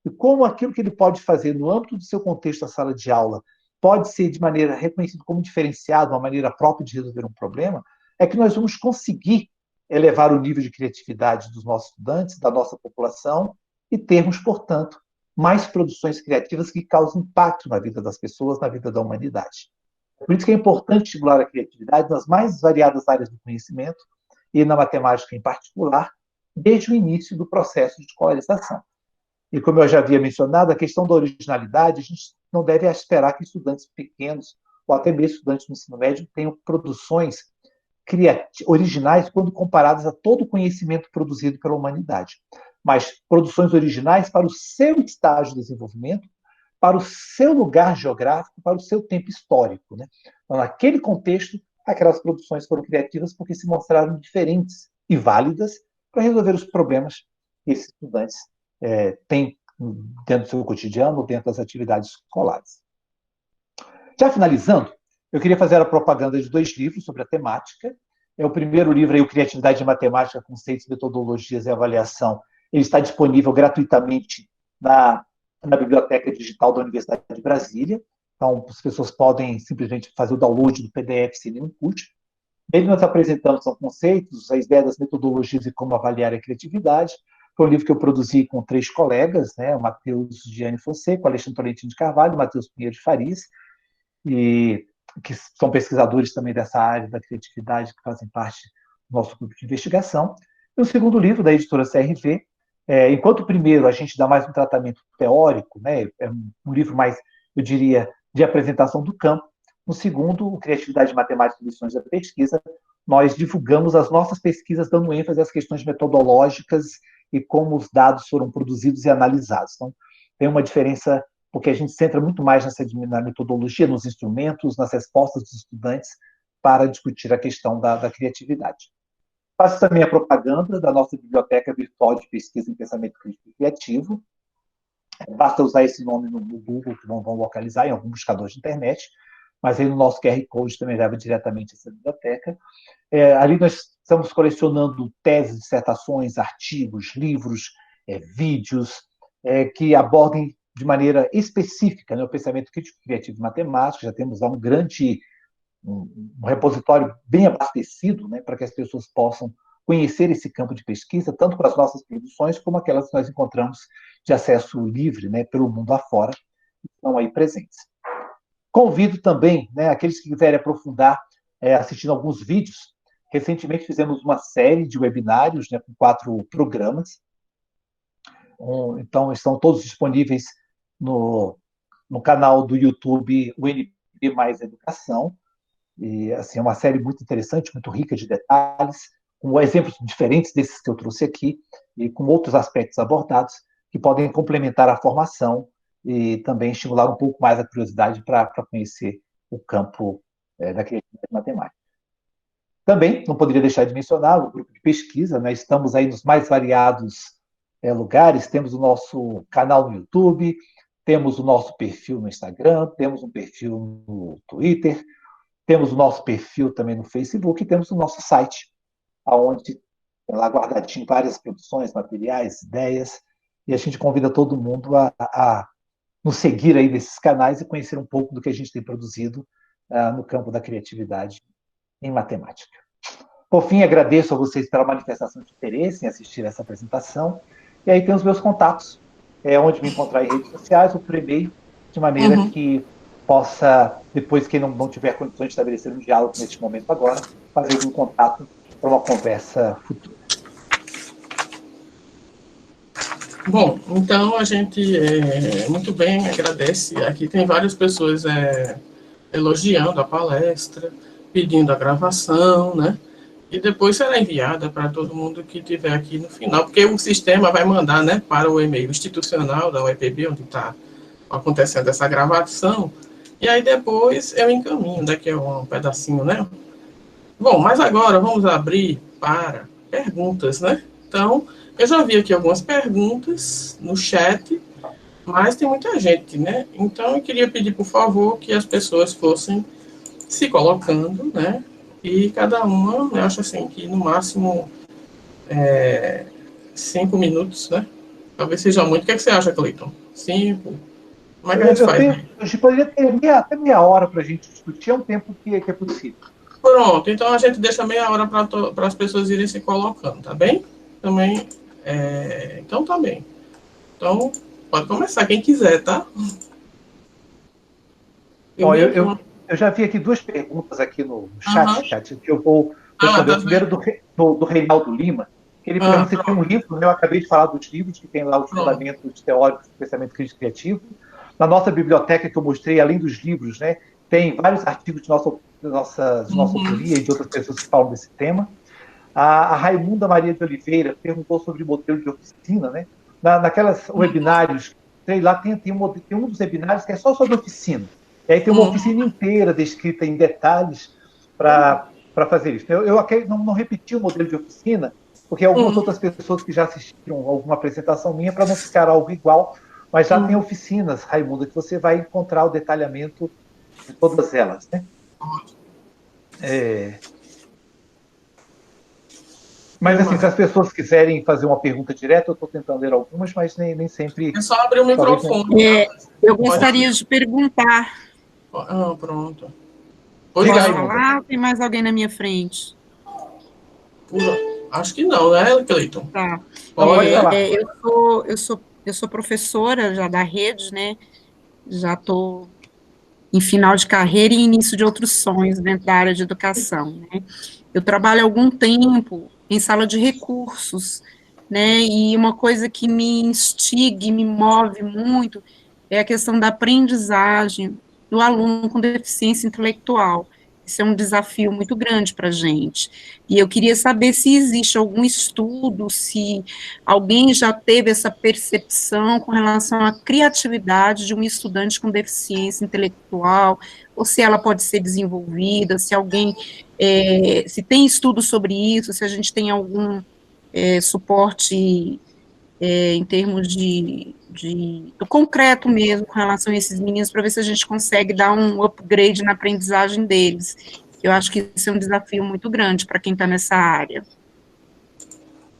e como aquilo que ele pode fazer no âmbito do seu contexto da sala de aula pode ser de maneira reconhecido como diferenciado, uma maneira própria de resolver um problema, é que nós vamos conseguir elevar o nível de criatividade dos nossos estudantes, da nossa população, e termos, portanto, mais produções criativas que causam impacto na vida das pessoas, na vida da humanidade. Por isso que é importante estimular a criatividade nas mais variadas áreas do conhecimento, e na matemática em particular, desde o início do processo de escolarização. E como eu já havia mencionado, a questão da originalidade, a gente não deve esperar que estudantes pequenos, ou até mesmo estudantes do ensino médio, tenham produções originais quando comparadas a todo o conhecimento produzido pela humanidade. Mas produções originais para o seu estágio de desenvolvimento, para o seu lugar geográfico, para o seu tempo histórico, né? Então, naquele contexto, aquelas produções foram criativas porque se mostraram diferentes e válidas para resolver os problemas que esses estudantes têm dentro do seu cotidiano, dentro das atividades escolares. Já finalizando, eu queria fazer a propaganda de 2 livros sobre a temática. O primeiro livro, o Criatividade em Matemática, Conceitos, Metodologias e Avaliação. Ele está disponível gratuitamente na Biblioteca Digital da Universidade de Brasília. Então, as pessoas podem simplesmente fazer o download do PDF sem nenhum custo. Nele nós apresentamos conceitos, a ideia das metodologias e como avaliar a criatividade. Foi um livro que eu produzi com 3 colegas, né? O Matheus Gianni Fonseca, o Alexandre Tolentino de Carvalho, o Matheus Pinheiro de Farias, e que são pesquisadores também dessa área da criatividade, que fazem parte do nosso grupo de investigação. E o segundo livro, da editora CRV, enquanto o primeiro a gente dá mais um tratamento teórico, né? É um livro mais, eu diria, de apresentação do campo. No segundo, o Criatividade Matemática e Lições da Pesquisa, nós divulgamos as nossas pesquisas, dando ênfase às questões metodológicas e como os dados foram produzidos e analisados. Então, tem uma diferença, porque a gente centra muito mais na metodologia, nos instrumentos, nas respostas dos estudantes para discutir a questão da criatividade. Faço também a propaganda da nossa biblioteca virtual de pesquisa em pensamento crítico e criativo. Basta usar esse nome no Google, que vão localizar em algum buscador de internet, mas aí no nosso QR Code também leva diretamente essa biblioteca. Ali nós estamos colecionando teses, dissertações, artigos, livros, vídeos, que abordem de maneira específica, né, o pensamento crítico, criativo e matemático. Já temos lá um repositório bem abastecido, né, para que as pessoas possam conhecer esse campo de pesquisa, tanto para as nossas produções, como aquelas que nós encontramos de acesso livre, né, pelo mundo afora, que estão aí presentes. Convido também, né, aqueles que quiserem aprofundar, assistindo alguns vídeos. Recentemente fizemos uma série de webinários, né, com 4 programas. Então, estão todos disponíveis no canal do YouTube UNB Mais Educação. E, assim, é uma série muito interessante, muito rica de detalhes, com exemplos diferentes desses que eu trouxe aqui, e com outros aspectos abordados, que podem complementar a formação e também estimular um pouco mais a curiosidade para conhecer o campo da criatividade matemática. Também, não poderia deixar de mencionar o grupo de pesquisa, né? Estamos aí nos mais variados lugares, temos o nosso canal no YouTube, temos o nosso perfil no Instagram, temos um perfil no Twitter, temos o nosso perfil também no Facebook e temos o nosso site, onde tem lá guardadinho várias produções, materiais, ideias, e a gente convida todo mundo a nos seguir aí nesses canais e conhecer um pouco do que a gente tem produzido no campo da criatividade em matemática. Por fim, agradeço a vocês pela manifestação de interesse em assistir essa apresentação. E aí tem os meus contatos, onde me encontrar em redes sociais ou por e-mail, de maneira que possa, depois, quem não tiver condições de estabelecer um diálogo neste momento agora, fazer um contato para uma conversa futura. Bom, então a gente muito bem agradece. Aqui tem várias pessoas elogiando a palestra, pedindo a gravação, né? E depois será enviada para todo mundo que estiver aqui no final, porque o sistema vai mandar, né, para o e-mail institucional da UEPB, onde está acontecendo essa gravação, e aí depois eu encaminho, daqui a um pedacinho, né? Bom, mas agora vamos abrir para perguntas, né? Então, eu já vi aqui algumas perguntas no chat, mas tem muita gente, né? Então, eu queria pedir, por favor, que as pessoas fossem se colocando, né? E cada uma, eu acho assim, que no máximo 5 minutos, né? Talvez seja muito. O que é que você acha, Cleiton? 5? Como é que a gente faz? A gente poderia ter até meia hora para a gente discutir, é um tempo que é possível. Pronto, então a gente deixa meia hora para as pessoas irem se colocando, tá bem? Também, então tá bem. Então, pode começar, quem quiser, tá? Eu já vi aqui 2 perguntas aqui no chat, que eu vou responder. O primeiro do Reinaldo Lima, que ele pergunta se tem um livro, né? Eu acabei de falar dos livros, que tem lá os fundamentos teóricos do pensamento crítico criativo. Na nossa biblioteca, que eu mostrei, além dos livros, né, tem vários artigos de nossa autoria e de outras pessoas que falam desse tema. A Raimunda Maria de Oliveira perguntou sobre modelo de oficina, né? Naquelas webinários, sei lá, tem um dos webinários que é só sobre oficina. E aí tem uma oficina inteira descrita em detalhes para fazer isso. Eu não repeti o modelo de oficina, porque algumas outras pessoas que já assistiram alguma apresentação minha, para não ficar algo igual, mas já tem oficinas, Raimunda, que você vai encontrar o detalhamento de todas elas, né? Mas, assim, se as pessoas quiserem fazer uma pergunta direta, eu estou tentando ler algumas, mas nem sempre... É só abrir o microfone. Eu gostaria de perguntar. Pronto. Posso falar? Tem mais alguém na minha frente? Acho que não, né, Cleiton? Tá. Pode falar. Eu sou professora já da rede, né? Já estou em final de carreira e início de outros sonhos dentro da área de educação, né? Eu trabalho há algum tempo em sala de recursos, né? E uma coisa que me instiga e me move muito é a questão da aprendizagem do aluno com deficiência intelectual. Isso é um desafio muito grande para a gente. E eu queria saber se existe algum estudo, se alguém já teve essa percepção com relação à criatividade de um estudante com deficiência intelectual, ou se ela pode ser desenvolvida, se alguém, se tem estudo sobre isso, se a gente tem algum suporte em termos do concreto mesmo, com relação a esses meninos, para ver se a gente consegue dar um upgrade na aprendizagem deles. Eu acho que isso é um desafio muito grande para quem está nessa área.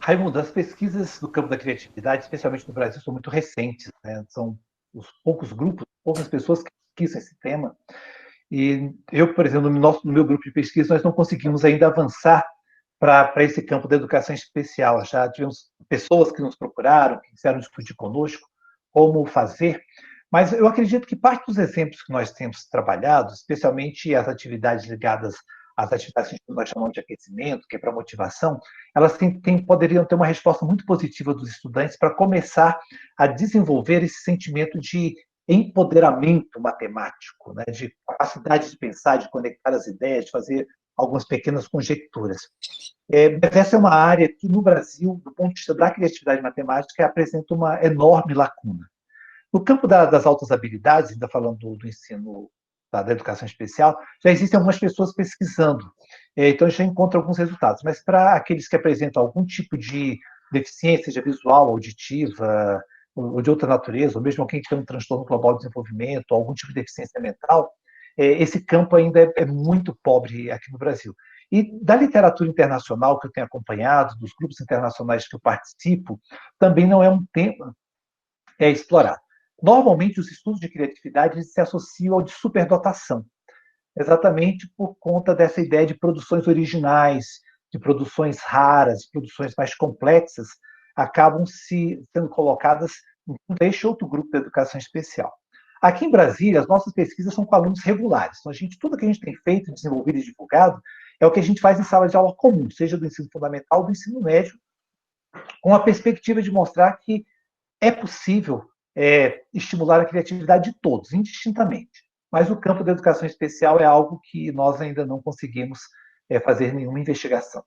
Raimundo, as pesquisas no campo da criatividade, especialmente no Brasil, são muito recentes, né? São os poucos grupos, poucas pessoas que pesquisam esse tema. E eu, por exemplo, no meu grupo de pesquisa, nós não conseguimos ainda avançar para esse campo da educação especial. Já tivemos pessoas que nos procuraram, que quiseram discutir conosco como fazer, mas eu acredito que parte dos exemplos que nós temos trabalhado, especialmente as atividades ligadas às atividades que nós chamamos de aquecimento, que é para motivação, elas poderiam ter uma resposta muito positiva dos estudantes para começar a desenvolver esse sentimento de empoderamento matemático, né, de capacidade de pensar, de conectar as ideias, de fazer algumas pequenas conjecturas. Mas essa é uma área que, no Brasil, do ponto de vista da criatividade matemática, apresenta uma enorme lacuna. No campo das altas habilidades, ainda falando do ensino da educação especial, já existem algumas pessoas pesquisando, então já encontra alguns resultados, mas para aqueles que apresentam algum tipo de deficiência, seja visual, auditiva, ou de outra natureza, ou mesmo alguém que tem um transtorno global de desenvolvimento, ou algum tipo de deficiência mental, esse campo ainda é muito pobre aqui no Brasil. E da literatura internacional que eu tenho acompanhado, dos grupos internacionais que eu participo, também não é um tema explorado. Normalmente, os estudos de criatividade se associam ao de superdotação, exatamente por conta dessa ideia de produções originais, de produções raras, de produções mais complexas, acabam sendo colocadas em outro grupo da educação especial. Aqui em Brasília, as nossas pesquisas são com alunos regulares. Então, tudo que a gente tem feito, desenvolvido e divulgado é o que a gente faz em sala de aula comum, seja do ensino fundamental ou do ensino médio, com a perspectiva de mostrar que é possível estimular a criatividade de todos, indistintamente. Mas o campo da educação especial é algo que nós ainda não conseguimos fazer nenhuma investigação.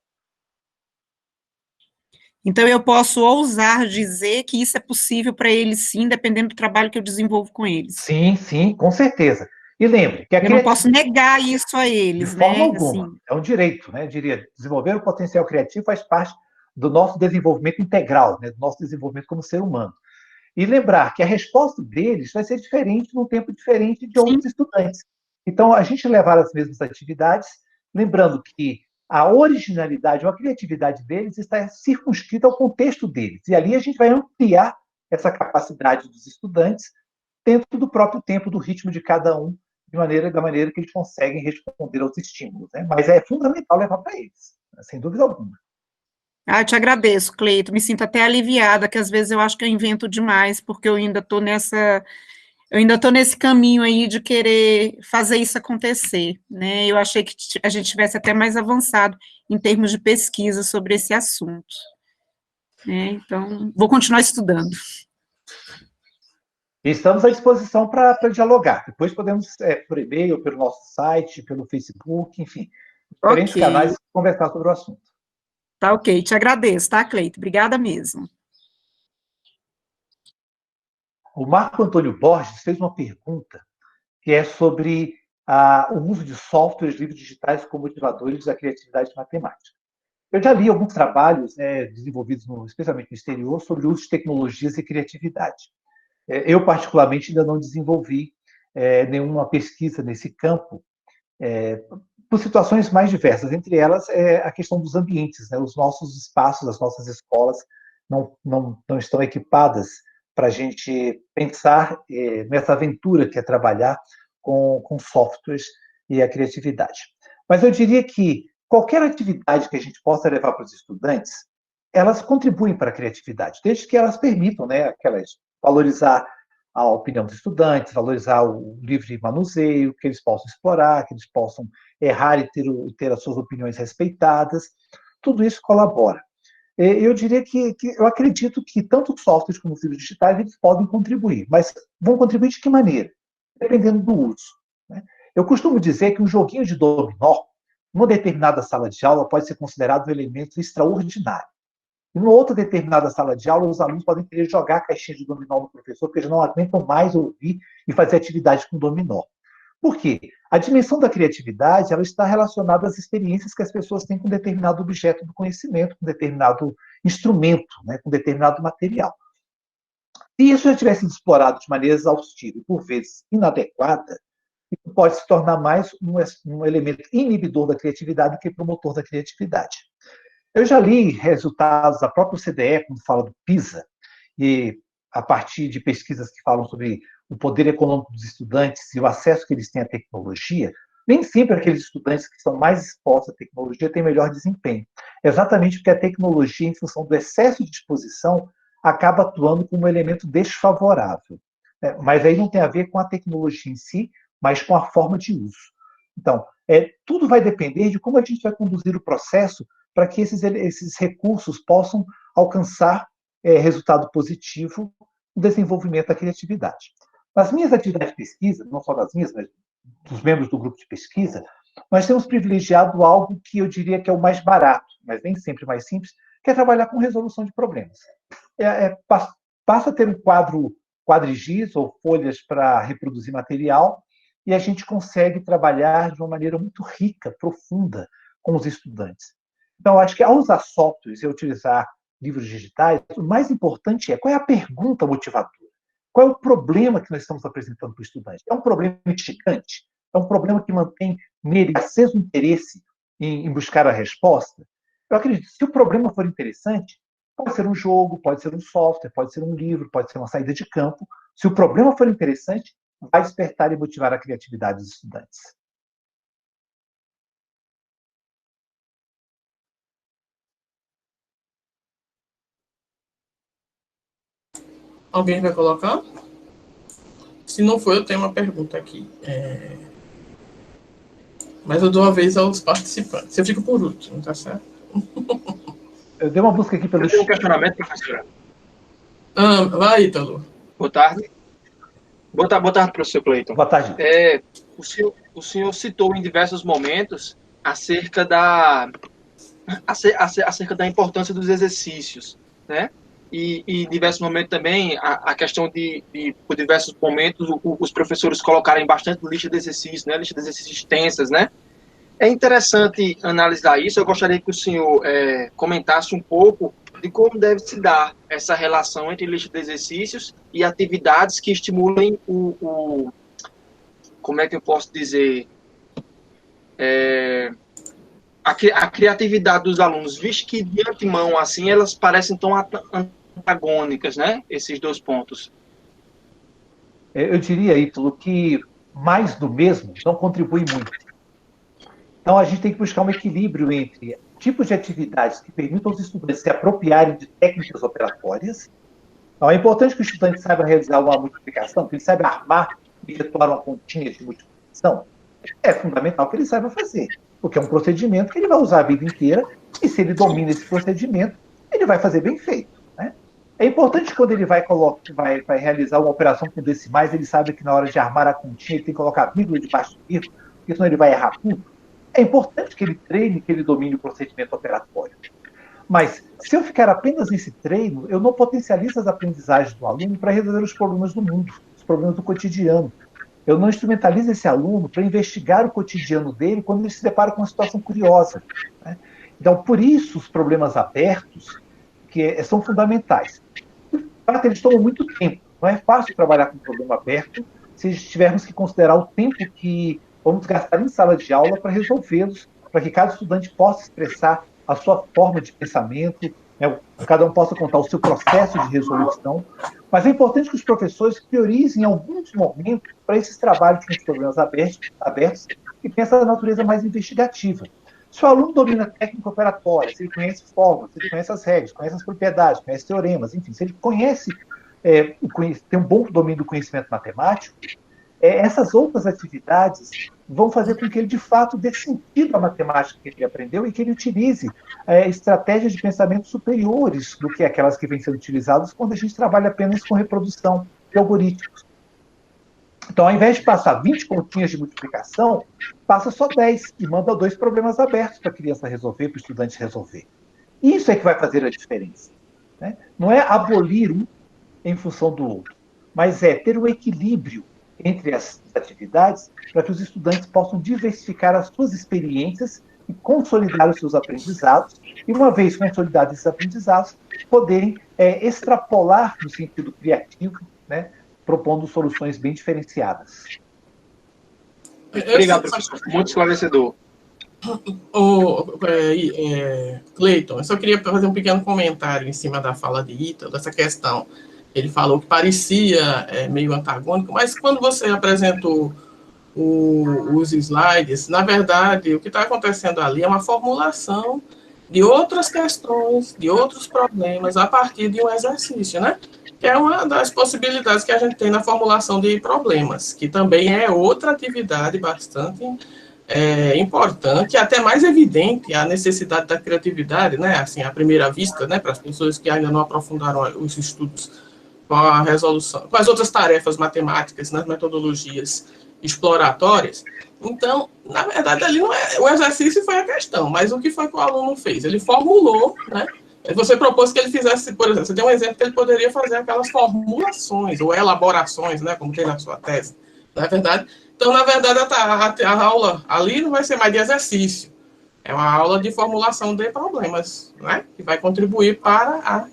Então, eu posso ousar dizer que isso é possível para eles, sim, dependendo do trabalho que eu desenvolvo com eles. Sim, sim, com certeza. E lembre que eu não posso negar isso a eles, de forma né? alguma. Assim. É um direito, né? Eu diria, desenvolver o potencial criativo faz parte do nosso desenvolvimento integral, né? Do nosso desenvolvimento como ser humano. E lembrar que a resposta deles vai ser diferente num tempo diferente de outros estudantes. Então, a gente levar as mesmas atividades, lembrando que a originalidade ou a criatividade deles está circunscrita ao contexto deles. E ali a gente vai ampliar essa capacidade dos estudantes dentro do próprio tempo, do ritmo de cada um, da maneira que eles conseguem responder aos estímulos. Né? Mas é fundamental levar para eles, sem dúvida alguma. Eu te agradeço, Cleito. Me sinto até aliviada, que às vezes eu acho que eu invento demais, porque eu ainda estou nesse caminho aí de querer fazer isso acontecer, né? Eu achei que a gente tivesse até mais avançado em termos de pesquisa sobre esse assunto. Né? Então, vou continuar estudando. Estamos à disposição para dialogar. Depois podemos, por e-mail, pelo nosso site, pelo Facebook, enfim, diferentes canais, conversar sobre o assunto. Tá ok, te agradeço, tá, Cleito? Obrigada mesmo. O Marco Antônio Borges fez uma pergunta que é sobre o uso de softwares livros digitais como motivadores da criatividade matemática. Eu já li alguns trabalhos desenvolvidos, especialmente no exterior, sobre o uso de tecnologias e criatividade. Eu, particularmente, ainda não desenvolvi nenhuma pesquisa nesse campo, por situações mais diversas. Entre elas, a questão dos ambientes. Né? Os nossos espaços, as nossas escolas não estão equipadas para a gente pensar nessa aventura que é trabalhar com softwares e a criatividade. Mas eu diria que qualquer atividade que a gente possa levar para os estudantes, elas contribuem para a criatividade, desde que elas permitam, né, aquelas, valorizar a opinião dos estudantes, valorizar o livre manuseio, que eles possam explorar, que eles possam errar e ter as suas opiniões respeitadas. Tudo isso colabora. Eu diria que eu acredito que tanto os softwares como os livros digitais eles podem contribuir, mas vão contribuir de que maneira? Dependendo do uso, né? Eu costumo dizer que um joguinho de dominó, numa determinada sala de aula, pode ser considerado um elemento extraordinário. E numa outra determinada sala de aula, os alunos podem querer jogar a caixinha de dominó no professor, porque eles não aguentam mais ouvir e fazer atividade com dominó. Por quê? A dimensão da criatividade ela está relacionada às experiências que as pessoas têm com determinado objeto do conhecimento, com determinado instrumento, né, com determinado material. Se isso já tivesse sido explorado de maneira exaustiva e, por vezes, inadequada, isso pode se tornar mais um elemento inibidor da criatividade do que promotor da criatividade. Eu já li resultados da própria OCDE, quando fala do PISA, e a partir de pesquisas que falam sobre o poder econômico dos estudantes e o acesso que eles têm à tecnologia, nem sempre aqueles estudantes que são mais expostos à tecnologia têm melhor desempenho. Exatamente porque a tecnologia, em função do excesso de exposição, acaba atuando como um elemento desfavorável. Mas aí não tem a ver com a tecnologia em si, mas com a forma de uso. Então, tudo vai depender de como a gente vai conduzir o processo para que esses recursos possam alcançar resultado positivo no desenvolvimento da criatividade. Nas minhas atividades de pesquisa, não só das minhas, mas dos membros do grupo de pesquisa, nós temos privilegiado algo que eu diria que é o mais barato, mas nem sempre mais simples, que é trabalhar com resolução de problemas. Passa a ter um quadrigiz ou folhas para reproduzir material, e a gente consegue trabalhar de uma maneira muito rica, profunda, com os estudantes. Então, acho que ao usar softwares e utilizar livros digitais, o mais importante é qual é a pergunta motivadora? Qual é o problema que nós estamos apresentando para o estudante? É um problema instigante? É um problema que mantém nele aceso interesse em buscar a resposta? Eu acredito que se o problema for interessante, pode ser um jogo, pode ser um software, pode ser um livro, pode ser uma saída de campo. Se o problema for interessante, vai despertar e motivar a criatividade dos estudantes. Alguém vai colocar? Se não for, eu tenho uma pergunta aqui. Mas eu dou a vez aos participantes. Eu fico por último, tá certo? Eu dei uma busca aqui pelo... Eu tenho um questionamento, professora. Vai, Ítalo. Boa tarde. Boa tarde, professor Cleiton. Boa tarde. O senhor citou em diversos momentos acerca da importância dos exercícios, né? E em diversos momentos também a questão de por diversos momentos, os professores colocarem bastante lista de exercícios, né? Lista de exercícios extensas, né? É interessante analisar isso. Eu gostaria que o senhor comentasse um pouco de como deve se dar essa relação entre lista de exercícios e atividades que estimulem como é que eu posso dizer, a criatividade dos alunos, visto que de antemão, assim, elas parecem tão antagônicas, né? Esses dois pontos. Eu diria, Ítalo, que mais do mesmo não contribui muito. Então, a gente tem que buscar um equilíbrio entre tipos de atividades que permitam aos estudantes se apropriarem de técnicas operatórias. Então, é importante que o estudante saiba realizar uma multiplicação, que ele saiba armar e efetuar uma continha de multiplicação. É fundamental que ele saiba fazer, porque é um procedimento que ele vai usar a vida inteira, e se ele domina esse procedimento, ele vai fazer bem feito, né? É importante que quando ele vai realizar uma operação com decimais, ele saiba que na hora de armar a continha, ele tem que colocar vírgula debaixo do vírgula, porque senão ele vai errar tudo. É importante que ele treine, que ele domine o procedimento operatório. Mas, se eu ficar apenas nesse treino, eu não potencializo as aprendizagens do aluno para resolver os problemas do mundo, os problemas do cotidiano. Eu não instrumentalizo esse aluno para investigar o cotidiano dele quando ele se depara com uma situação curiosa, né? Então, por isso, os problemas abertos são fundamentais. De fato, eles tomam muito tempo. Não é fácil trabalhar com um problema aberto se tivermos que considerar o tempo que vamos gastar em sala de aula para resolvê-los, para que cada estudante possa expressar a sua forma de pensamento, né? Cada um possa contar o seu processo de resolução. Mas é importante que os professores priorizem alguns momentos para esses trabalhos com os problemas abertos e pensem na natureza mais investigativa. Se o aluno domina a técnica operatória, se ele conhece fórmulas, se ele conhece as regras, conhece as propriedades, conhece teoremas, enfim, se ele conhece, tem um bom domínio do conhecimento matemático, essas outras atividades vão fazer com que ele, de fato, dê sentido à matemática que ele aprendeu e que ele utilize estratégias de pensamento superiores do que aquelas que vêm sendo utilizadas quando a gente trabalha apenas com reprodução de algoritmos. Então, ao invés de passar 20 continhas de multiplicação, passa só 10 e manda 2 problemas abertos para a criança resolver, para o estudante resolver. Isso é que vai fazer a diferença, né? Não é abolir um em função do outro, mas é ter um equilíbrio entre as atividades para que os estudantes possam diversificar as suas experiências e consolidar os seus aprendizados, e uma vez consolidados esses aprendizados, poderem extrapolar no sentido criativo, né, propondo soluções bem diferenciadas. Obrigado, professor. Muito esclarecedor. Cleiton, eu só queria fazer um pequeno comentário em cima da fala de Ítalo, dessa questão. Ele falou que parecia meio antagônico, mas quando você apresentou os slides, na verdade, o que está acontecendo ali é uma formulação de outras questões, de outros problemas, a partir de um exercício, né? Que é uma das possibilidades que a gente tem na formulação de problemas, que também é outra atividade bastante importante, e até mais evidente a necessidade da criatividade, né? Assim, à primeira vista, né? Para as pessoas que ainda não aprofundaram os estudos com a resolução, com as outras tarefas matemáticas, nas metodologias exploratórias. Então, na verdade, ali não é, o exercício foi a questão, mas o que foi que o aluno fez? Ele formulou, né? Você propôs que ele fizesse, por exemplo, você deu um exemplo que ele poderia fazer aquelas formulações ou elaborações, né, como tem na sua tese, não é verdade? Então, na verdade, a aula ali não vai ser mais de exercício, é uma aula de formulação de problemas, né, que vai contribuir para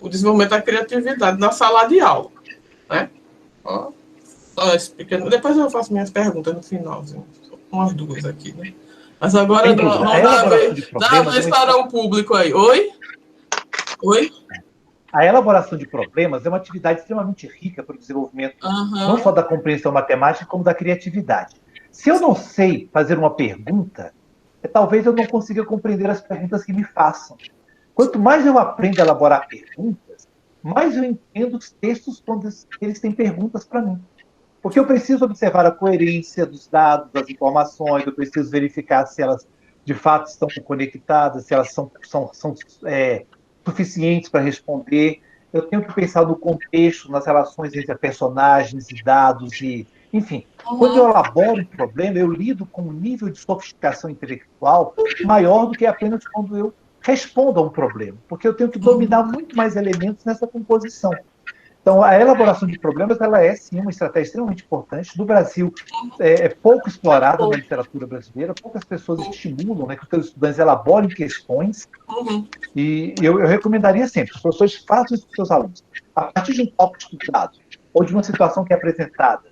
o desenvolvimento da criatividade na sala de aula, né? Depois eu faço minhas perguntas no finalzinho, umas duas aqui, né? Mas agora vamos dar uma vez para o público aí. Oi? A elaboração de problemas é uma atividade extremamente rica para o desenvolvimento não só da compreensão matemática, como da criatividade. Se eu não sei fazer uma pergunta, talvez eu não consiga compreender as perguntas que me façam. Quanto mais eu aprendo a elaborar perguntas, mais eu entendo os textos quando eles têm perguntas para mim. Porque eu preciso observar a coerência dos dados, das informações, eu preciso verificar se elas de fato estão conectadas, se elas são suficientes para responder. Eu tenho que pensar no contexto, nas relações entre personagens e dados, enfim. Quando eu elaboro um problema, eu lido com um nível de sofisticação intelectual maior do que apenas quando eu respondo a um problema, porque eu tenho que dominar muito mais elementos nessa composição. Então, a elaboração de problemas, ela é, sim, uma estratégia extremamente importante. No Brasil, é pouco explorada na literatura brasileira, poucas pessoas estimulam, né, que os seus estudantes elaborem questões, e eu recomendaria sempre, os professores façam isso com seus alunos. A partir de um tópico estudado, ou de uma situação que é apresentada,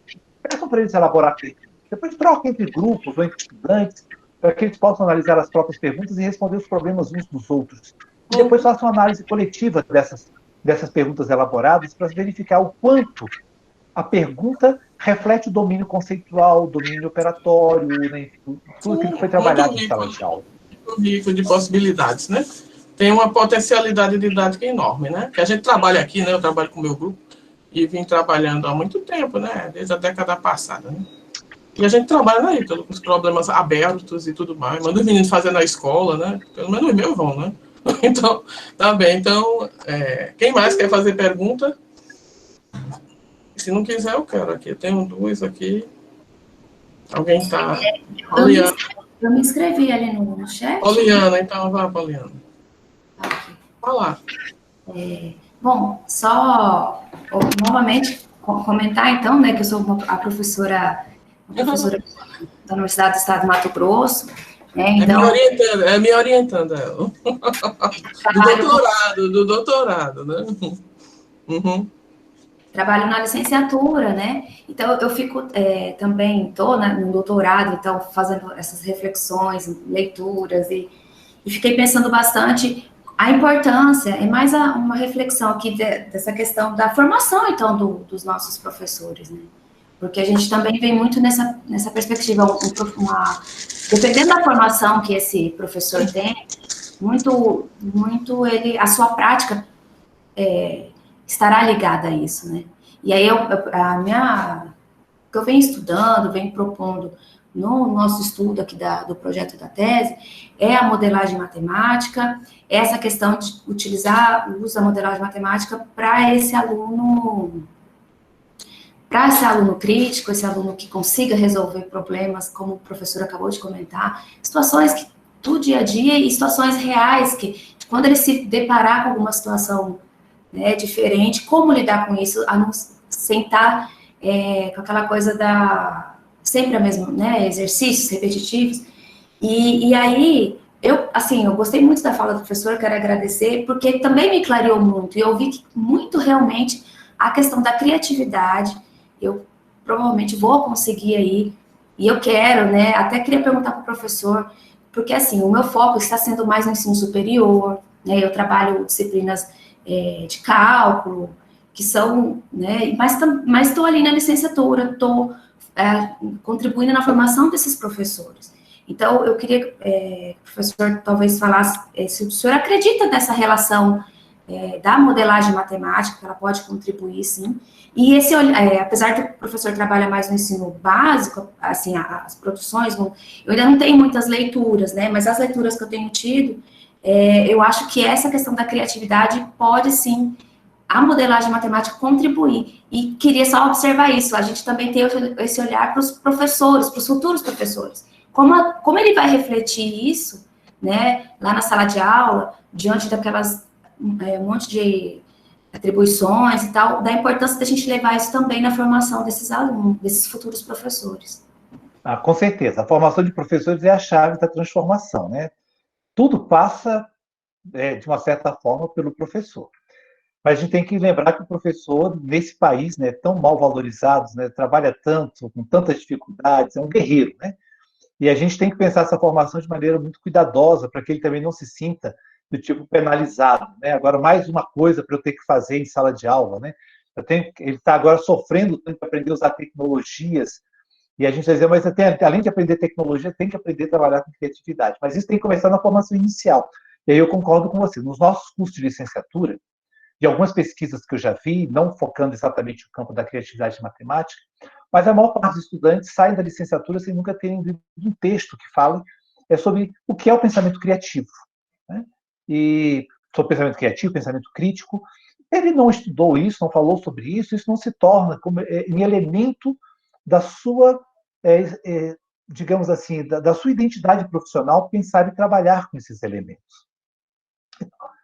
peçam para eles elaborar perguntas. Depois troquem entre grupos ou entre estudantes, para que eles possam analisar as próprias perguntas e responder os problemas uns dos outros. E depois façam uma análise coletiva dessas perguntas elaboradas para verificar o quanto a pergunta reflete o domínio conceitual, o domínio operatório, né, tudo aquilo que foi trabalhado em sala de aula. Muito rico de possibilidades, né? Tem uma potencialidade didática enorme, né? Que a gente trabalha aqui, né? Eu trabalho com o meu grupo e vim trabalhando há muito tempo, né? Desde a década passada, né? E a gente trabalha aí, com os problemas abertos e tudo mais. Manda os meninos fazer na escola, né? Pelo menos os meus vão, né? Então, tá bem. Então, quem mais quer fazer pergunta? Se não quiser, eu quero aqui. Eu tenho duas aqui. Alguém está... Eu me inscrevi ali no chat. Poliana, então vá, Poliana. Vai lá. Bom, só novamente comentar, então, né, que eu sou a professora da Universidade do Estado de Mato Grosso. Então, me orientando ela. Do doutorado, né? Trabalho na licenciatura, né? Então, eu fico também, estou no doutorado, então, fazendo essas reflexões, leituras, e fiquei pensando bastante a importância, é mais uma reflexão aqui dessa questão da formação, então, dos nossos professores, né? porque a gente também vem muito nessa perspectiva, dependendo da formação que esse professor tem, muito ele, a sua prática estará ligada a isso, né? E aí, o que eu venho estudando, venho propondo no nosso estudo aqui do projeto da tese, é a modelagem matemática, essa questão de utilizar o uso da modelagem matemática para esse aluno crítico, esse aluno que consiga resolver problemas, como o professor acabou de comentar, situações do dia a dia e situações reais, que quando ele se deparar com alguma situação, né, diferente, como lidar com isso, a não sentar com aquela coisa sempre a mesma, né, exercícios repetitivos. E aí, eu gostei muito da fala do professor, quero agradecer, porque também me clareou muito, e eu vi que muito realmente a questão da criatividade, eu provavelmente vou conseguir aí, e eu quero, né, até queria perguntar para o professor, porque assim, o meu foco está sendo mais no ensino superior, né, eu trabalho disciplinas de cálculo, que são, né, mas estou ali na licenciatura, estou contribuindo na formação desses professores. Então, eu queria que o professor talvez falasse se o senhor acredita nessa relação da modelagem matemática, que ela pode contribuir, sim, e apesar que o professor trabalha mais no ensino básico, assim, as produções, eu ainda não tenho muitas leituras, né, mas as leituras que eu tenho tido, eu acho que essa questão da criatividade pode, sim, a modelagem matemática contribuir. E queria só observar isso, a gente também tem esse olhar para os professores, para os futuros professores. Como ele vai refletir isso, né, lá na sala de aula, diante daquelas um monte de atribuições e tal, da importância da gente levar isso também na formação desses alunos, desses futuros professores. Com certeza, a formação de professores é a chave da transformação, né? Tudo passa, de uma certa forma, pelo professor. Mas a gente tem que lembrar que o professor, nesse país, né, tão mal valorizado, né, trabalha tanto, com tantas dificuldades, é um guerreiro, né? E a gente tem que pensar essa formação de maneira muito cuidadosa, para que ele também não se sinta do tipo penalizado, né? Agora, mais uma coisa para eu ter que fazer em sala de aula, né? Ele está agora sofrendo, tem que aprender a usar tecnologias, e a gente vai dizer, mas além de aprender tecnologia, tem que aprender a trabalhar com criatividade. Mas isso tem que começar na formação inicial. E aí eu concordo com você. Nos nossos cursos de licenciatura, de algumas pesquisas que eu já vi, não focando exatamente no campo da criatividade matemática, mas a maior parte dos estudantes saem da licenciatura sem nunca terem lido um texto que fale sobre o que é o pensamento criativo, né? E sobre pensamento criativo, pensamento crítico. Ele não estudou isso, não falou sobre isso não se torna como um elemento da sua, digamos assim, da sua identidade profissional, pensar e trabalhar com esses elementos.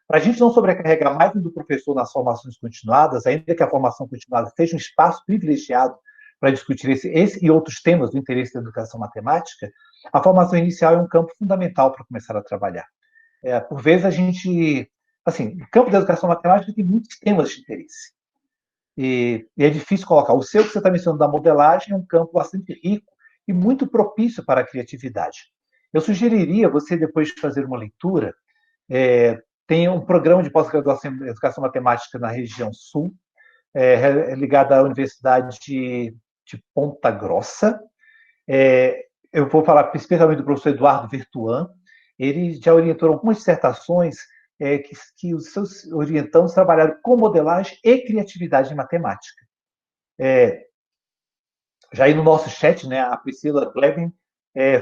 Para a gente não sobrecarregar mais do professor nas formações continuadas, ainda que a formação continuada seja um espaço privilegiado para discutir esse e outros temas do interesse da educação matemática, a formação inicial é um campo fundamental para começar a trabalhar. Por vezes a gente, assim, o campo da educação matemática tem muitos temas de interesse. E é difícil colocar. O seu que você está mencionando da modelagem é um campo bastante rico e muito propício para a criatividade. Eu sugeriria você, depois de fazer uma leitura, tem um programa de pós-graduação em educação matemática na região sul, ligado à Universidade de Ponta Grossa. Eu vou falar especialmente do professor Eduardo Vertuan. Ele já orientou algumas dissertações que os seus orientandos trabalharam com modelagem e criatividade em matemática. Já aí no nosso chat, né, a Priscila Glevin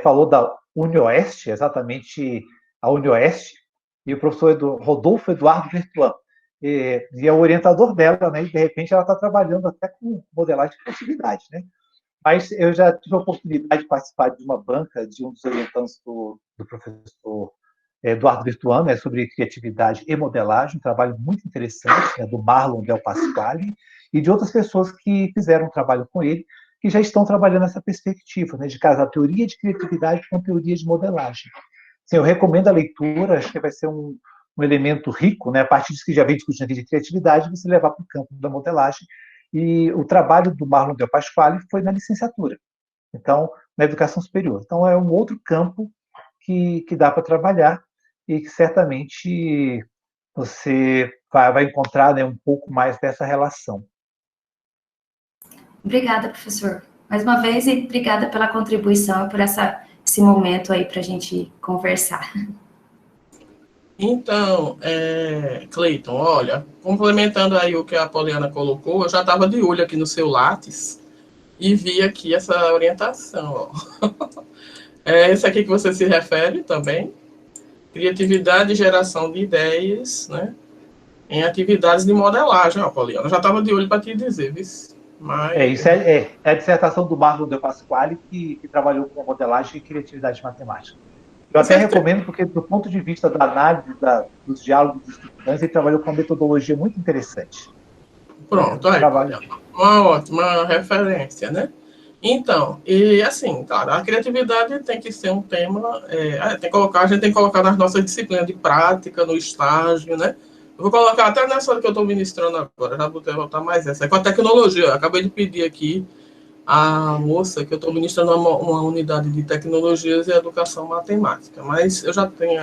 falou da UniOeste, exatamente a UniOeste, e o professor Rodolfo Eduardo Vertuan. E é o orientador dela, né, e de repente ela está trabalhando até com modelagem de criatividade, né? Mas eu já tive a oportunidade de participar de uma banca de um dos orientantes do professor Eduardo Vertuan, né, sobre criatividade e modelagem, um trabalho muito interessante, né, do Marlon Del Pasquale, e de outras pessoas que fizeram um trabalho com ele, que já estão trabalhando nessa perspectiva, né, de casar teoria de criatividade com teoria de modelagem. Sim, eu recomendo a leitura, acho que vai ser um elemento rico, né, a partir disso que já vem discutindo de criatividade, você levar para o campo da modelagem. E o trabalho do Marlon Del Pasquale foi na licenciatura, então, na educação superior. Então, é um outro campo que dá para trabalhar e que certamente você vai encontrar, né, um pouco mais dessa relação. Obrigada, professor. Mais uma vez, e obrigada pela contribuição e por esse momento aí para a gente conversar. Então, Cleiton, olha, complementando aí o que a Poliana colocou, eu já estava de olho aqui no seu Lattes e vi aqui essa orientação. Ó. É esse aqui que você se refere também, criatividade e geração de ideias, né, em atividades de modelagem, ó, Poliana. Eu já estava de olho para te dizer, viu? Mas... Isso é a dissertação do Marlon De Pasquale, que trabalhou com modelagem e criatividade matemática. Eu até recomendo, porque do ponto de vista da análise dos diálogos dos estudantes, ele trabalhou com uma metodologia muito interessante. Pronto, aí, uma ótima referência, né? Então, e assim, cara, a criatividade tem que ser um tema, a gente tem que colocar nas nossas disciplinas de prática, no estágio, né? Eu vou colocar até nessa que eu estou ministrando agora, já vou botar mais essa. É com a tecnologia, eu acabei de pedir aqui a moça que eu estou ministrando uma unidade de tecnologias e educação matemática, mas eu já tenho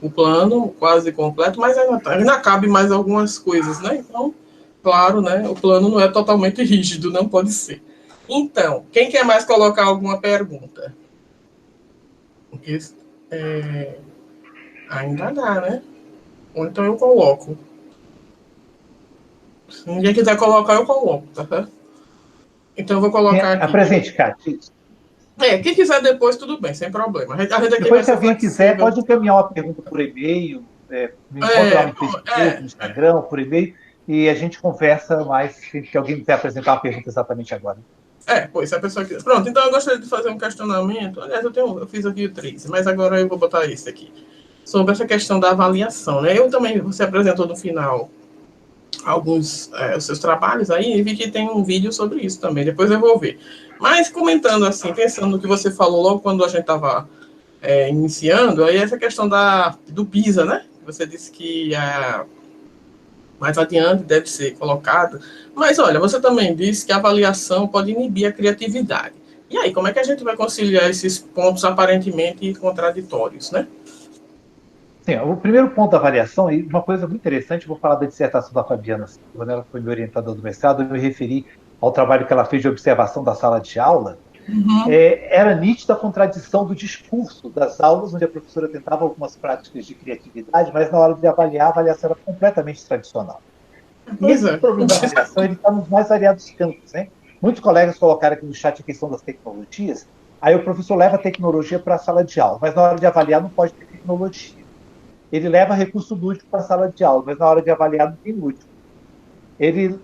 o plano quase completo, mas ainda cabe mais algumas coisas, né? Então, claro, né? O plano não é totalmente rígido, não pode ser. Então, quem quer mais colocar alguma pergunta? Porque ainda dá, né? Ou então eu coloco. Se ninguém quiser colocar, eu coloco, tá certo? Então eu vou colocar aqui. Apresente, Cátia. Quem quiser depois, tudo bem, sem problema. Depois, se alguém quiser, pode encaminhar uma pergunta por e-mail, me encontra lá no Facebook, no Instagram, por e-mail, e a gente conversa mais se alguém quiser apresentar uma pergunta exatamente agora. Pois, se a pessoa quiser. Pronto, então eu gostaria de fazer um questionamento. Aliás, eu fiz aqui o 13, mas agora eu vou botar esse aqui. Sobre essa questão da avaliação, né? Eu também, você apresentou no final alguns os seus trabalhos aí, e vi que tem um vídeo sobre isso também, depois eu vou ver. Mas comentando assim, pensando no que você falou logo quando a gente estava iniciando, aí essa questão do PISA, né? Você disse que mais adiante deve ser colocado. Mas olha, você também disse que a avaliação pode inibir a criatividade. E aí, como é que a gente vai conciliar esses pontos aparentemente contraditórios, né? Sim, o primeiro ponto da avaliação, e uma coisa muito interessante, vou falar da dissertação da Fabiana, quando ela foi minha orientadora do mestrado, eu me referi ao trabalho que ela fez de observação da sala de aula. Era nítida a contradição do discurso das aulas, onde a professora tentava algumas práticas de criatividade, mas na hora de avaliar, a avaliação era completamente tradicional. E esse problema da avaliação está nos mais variados campos, né? Muitos colegas colocaram aqui no chat a questão das tecnologias, aí o professor leva a tecnologia para a sala de aula, mas na hora de avaliar não pode ter tecnologia. Ele leva recurso lúdico para a sala de aula, mas na hora de avaliar não tem lúdico.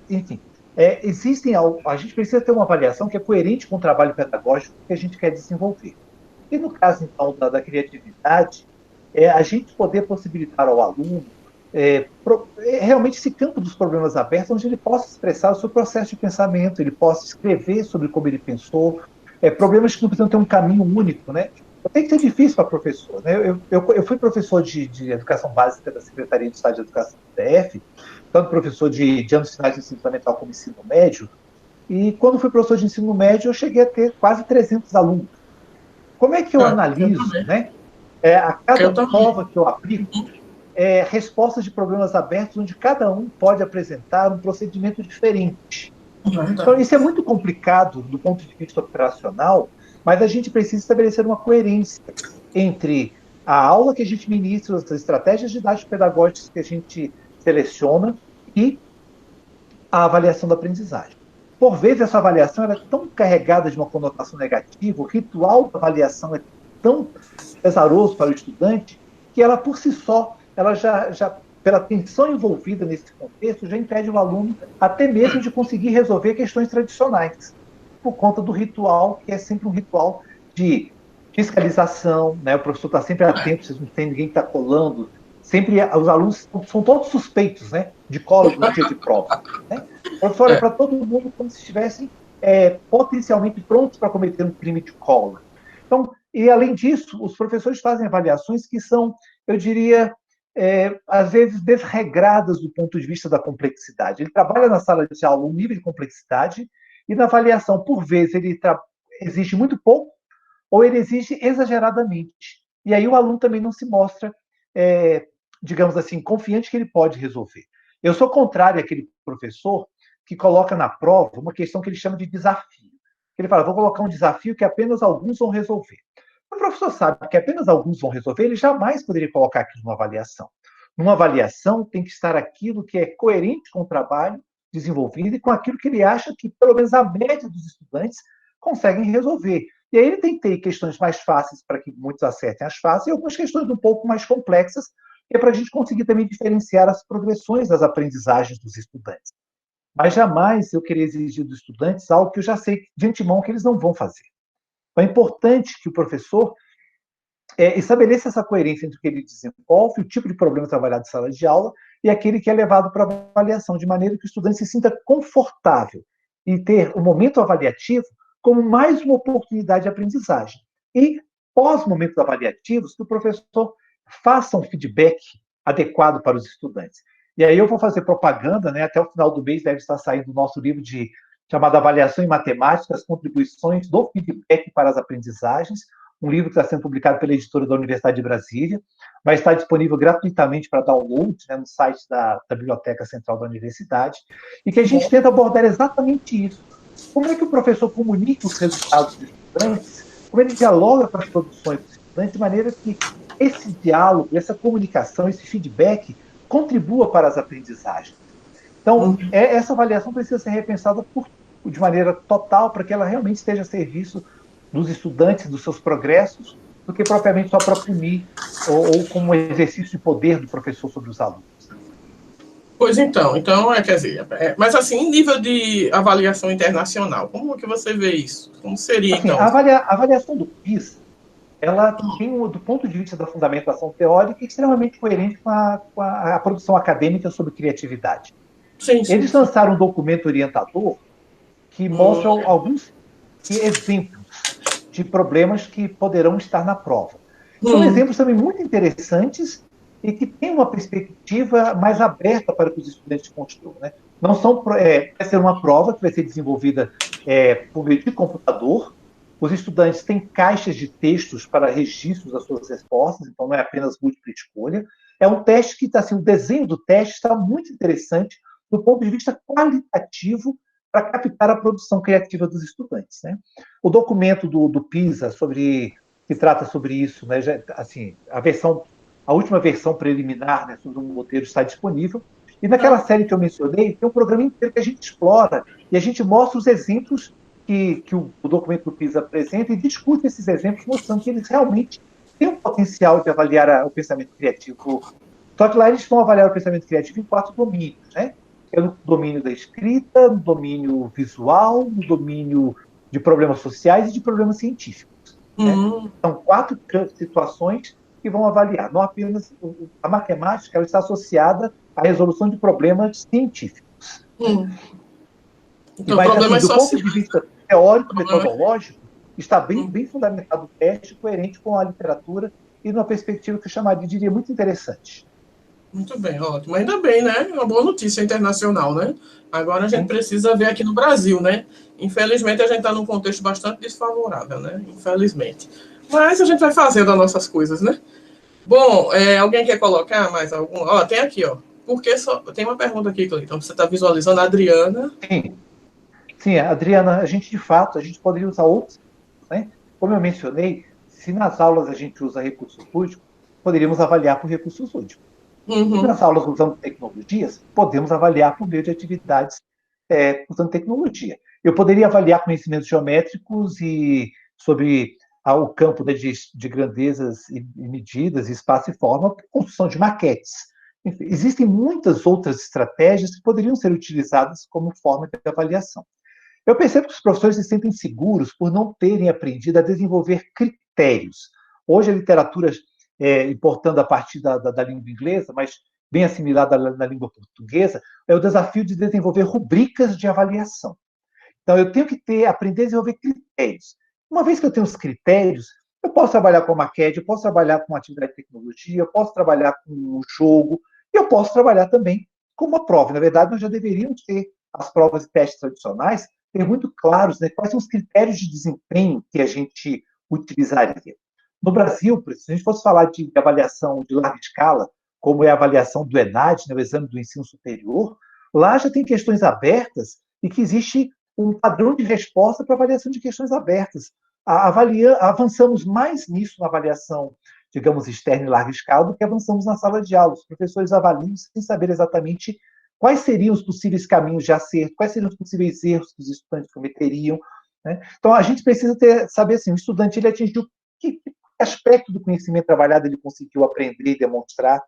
Enfim, a gente precisa ter uma avaliação que é coerente com o trabalho pedagógico que a gente quer desenvolver. E no caso, então, da criatividade, a gente poder possibilitar ao aluno realmente esse campo dos problemas abertos, onde ele possa expressar o seu processo de pensamento, ele possa escrever sobre como ele pensou, problemas que não precisam ter um caminho único, né? Tem que ser difícil para professor, né? Eu fui professor de educação básica da Secretaria de Estado de Educação do DF, tanto professor de anos finais de ensino fundamental como ensino médio, e quando fui professor de ensino médio, eu cheguei a ter quase 300 alunos. Como é que eu analiso, né? A cada prova que eu aplico, respostas de problemas abertos, onde cada um pode apresentar um procedimento diferente. Então, isso é muito complicado do ponto de vista operacional, mas a gente precisa estabelecer uma coerência entre a aula que a gente ministra, as estratégias didático-pedagógicas que a gente seleciona e a avaliação da aprendizagem. Por vezes, essa avaliação é tão carregada de uma conotação negativa, o ritual da avaliação é tão pesaroso para o estudante, que ela, por si só, ela já pela tensão envolvida nesse contexto, já impede o aluno até mesmo de conseguir resolver questões tradicionais, por conta do ritual, que é sempre um ritual de fiscalização, né? O professor está sempre atento, vocês não tem ninguém que está colando, sempre os alunos são todos suspeitos, né? De cola no dia de prova. Né? O professor olha para todo mundo como se estivessem potencialmente prontos para cometer um crime de cola. Então, e além disso, os professores fazem avaliações que são, eu diria, às vezes desregradas do ponto de vista da complexidade. Ele trabalha na sala de aula um nível de complexidade, e na avaliação, por vezes, ele exige muito pouco, ou ele exige exageradamente. E aí o aluno também não se mostra, digamos assim, confiante que ele pode resolver. Eu sou contrário àquele professor que coloca na prova uma questão que ele chama de desafio. Ele fala, vou colocar um desafio que apenas alguns vão resolver. O professor sabe que apenas alguns vão resolver, ele jamais poderia colocar aquilo numa avaliação. Numa avaliação tem que estar aquilo que é coerente com o trabalho desenvolvido e com aquilo que ele acha que, pelo menos, a média dos estudantes conseguem resolver. E aí ele tem que ter questões mais fáceis para que muitos acertem as fáceis e algumas questões um pouco mais complexas, que é para a gente conseguir também diferenciar as progressões das aprendizagens dos estudantes. Mas jamais eu queria exigir dos estudantes algo que eu já sei de antemão que eles não vão fazer. Então, é importante que o professor estabeleça essa coerência entre o que ele desenvolve, o tipo de problema trabalhado em sala de aula e aquele que é levado para avaliação, de maneira que o estudante se sinta confortável e ter o momento avaliativo como mais uma oportunidade de aprendizagem. E, pós-momentos avaliativos, que o professor faça um feedback adequado para os estudantes. E aí eu vou fazer propaganda, né? Até o final do mês deve estar saindo o nosso livro chamado Avaliação em Matemática, as contribuições do feedback para as aprendizagens, um livro que está sendo publicado pela editora da Universidade de Brasília, vai estar disponível gratuitamente para download, né, no site da Biblioteca Central da Universidade, e que a gente tenta abordar exatamente isso. Como é que o professor comunica os resultados dos estudantes, como ele dialoga com as produções dos estudantes, de maneira que esse diálogo, essa comunicação, esse feedback contribua para as aprendizagens. Então, essa avaliação precisa ser repensada de maneira total para que ela realmente esteja a serviço dos estudantes, dos seus progressos, do que propriamente só para punir ou como um exercício de poder do professor sobre os alunos. Pois então, quer dizer, mas assim, em nível de avaliação internacional, como que você vê isso? Como seria, assim, então? A avaliação do PISA, ela tem, do ponto de vista da fundamentação teórica, extremamente coerente com a produção acadêmica sobre criatividade. Sim. Eles lançaram um documento orientador que mostra alguns exemplos de problemas que poderão estar na prova. São exemplos também muito interessantes e que têm uma perspectiva mais aberta para que os estudantes construam. Né? Não são, vai ser uma prova que vai ser desenvolvida por meio de computador. Os estudantes têm caixas de textos para registros das suas respostas, então não é apenas múltipla escolha. É um teste que, assim, o desenho do teste está muito interessante do ponto de vista qualitativo para captar a produção criativa dos estudantes. Né? O documento do PISA que trata sobre isso, né, assim, a última versão preliminar, né, sobre um roteiro está disponível, e naquela série que eu mencionei, tem um programa inteiro que a gente explora, e a gente mostra os exemplos que o documento do PISA apresenta e discute esses exemplos, mostrando que eles realmente têm um potencial de avaliar o pensamento criativo. Só que lá eles vão avaliar o pensamento criativo em 4 domínios, né? É no domínio da escrita, no domínio visual, no domínio de problemas sociais e de problemas científicos. Né? São 4 situações que vão avaliar. Não apenas a matemática, ela está associada à resolução de problemas científicos. Então, mas, assim, do ponto de vista teórico, metodológico, está bem fundamentado o teste, coerente com a literatura e numa perspectiva que eu chamaria, diria, muito interessante. Muito bem, ótimo. Ainda bem, né? Uma boa notícia internacional, né? Agora a gente precisa ver aqui no Brasil, né? Infelizmente, a gente está num contexto bastante desfavorável, né? Infelizmente. Mas a gente vai fazendo as nossas coisas, né? Bom, alguém quer colocar mais algum? Ó, tem aqui, ó. Porque tem uma pergunta aqui, Cleiton. Você está visualizando a Adriana. Sim, Adriana, a gente poderia usar outros, né? Como eu mencionei, se nas aulas a gente usa recursos lúdicos, poderíamos avaliar por recursos lúdicos. Nas aulas usando tecnologias, podemos avaliar por meio de atividades usando tecnologia. Eu poderia avaliar conhecimentos geométricos e sobre o campo de grandezas e medidas, espaço e forma, por construção de maquetes. Enfim, existem muitas outras estratégias que poderiam ser utilizadas como forma de avaliação. Eu percebo que os professores se sentem seguros por não terem aprendido a desenvolver critérios. Hoje a literatura importando a partir da língua inglesa, mas bem assimilada na língua portuguesa, é o desafio de desenvolver rubricas de avaliação. Então, eu tenho que aprender a desenvolver critérios. Uma vez que eu tenho os critérios, eu posso trabalhar com maquete, eu posso trabalhar com atividade de tecnologia, eu posso trabalhar com um jogo, e eu posso trabalhar também com uma prova. Na verdade, nós já deveríamos ter as provas e testes tradicionais, ter muito claros, né, quais são os critérios de desempenho que a gente utilizaria. No Brasil, se a gente fosse falar de avaliação de larga escala, como é a avaliação do ENAD, né, o Exame do Ensino Superior, Lá já tem questões abertas e que existe um padrão de resposta para avaliação de questões abertas. Avançamos mais nisso na avaliação, digamos, externa em larga escala do que avançamos na sala de aula. Os professores avaliam sem saber exatamente quais seriam os possíveis caminhos de acerto, quais seriam os possíveis erros que os estudantes cometeriam, né? Então, a gente precisa saber assim, o estudante ele atingiu que aspecto do conhecimento trabalhado ele conseguiu aprender e demonstrar.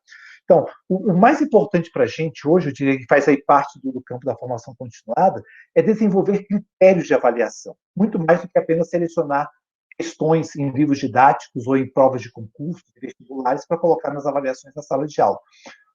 Então, o mais importante para a gente hoje, eu diria que faz aí parte do campo da formação continuada, é desenvolver critérios de avaliação, muito mais do que apenas selecionar questões em livros didáticos ou em provas de concurso, de vestibulares, para colocar nas avaliações da sala de aula.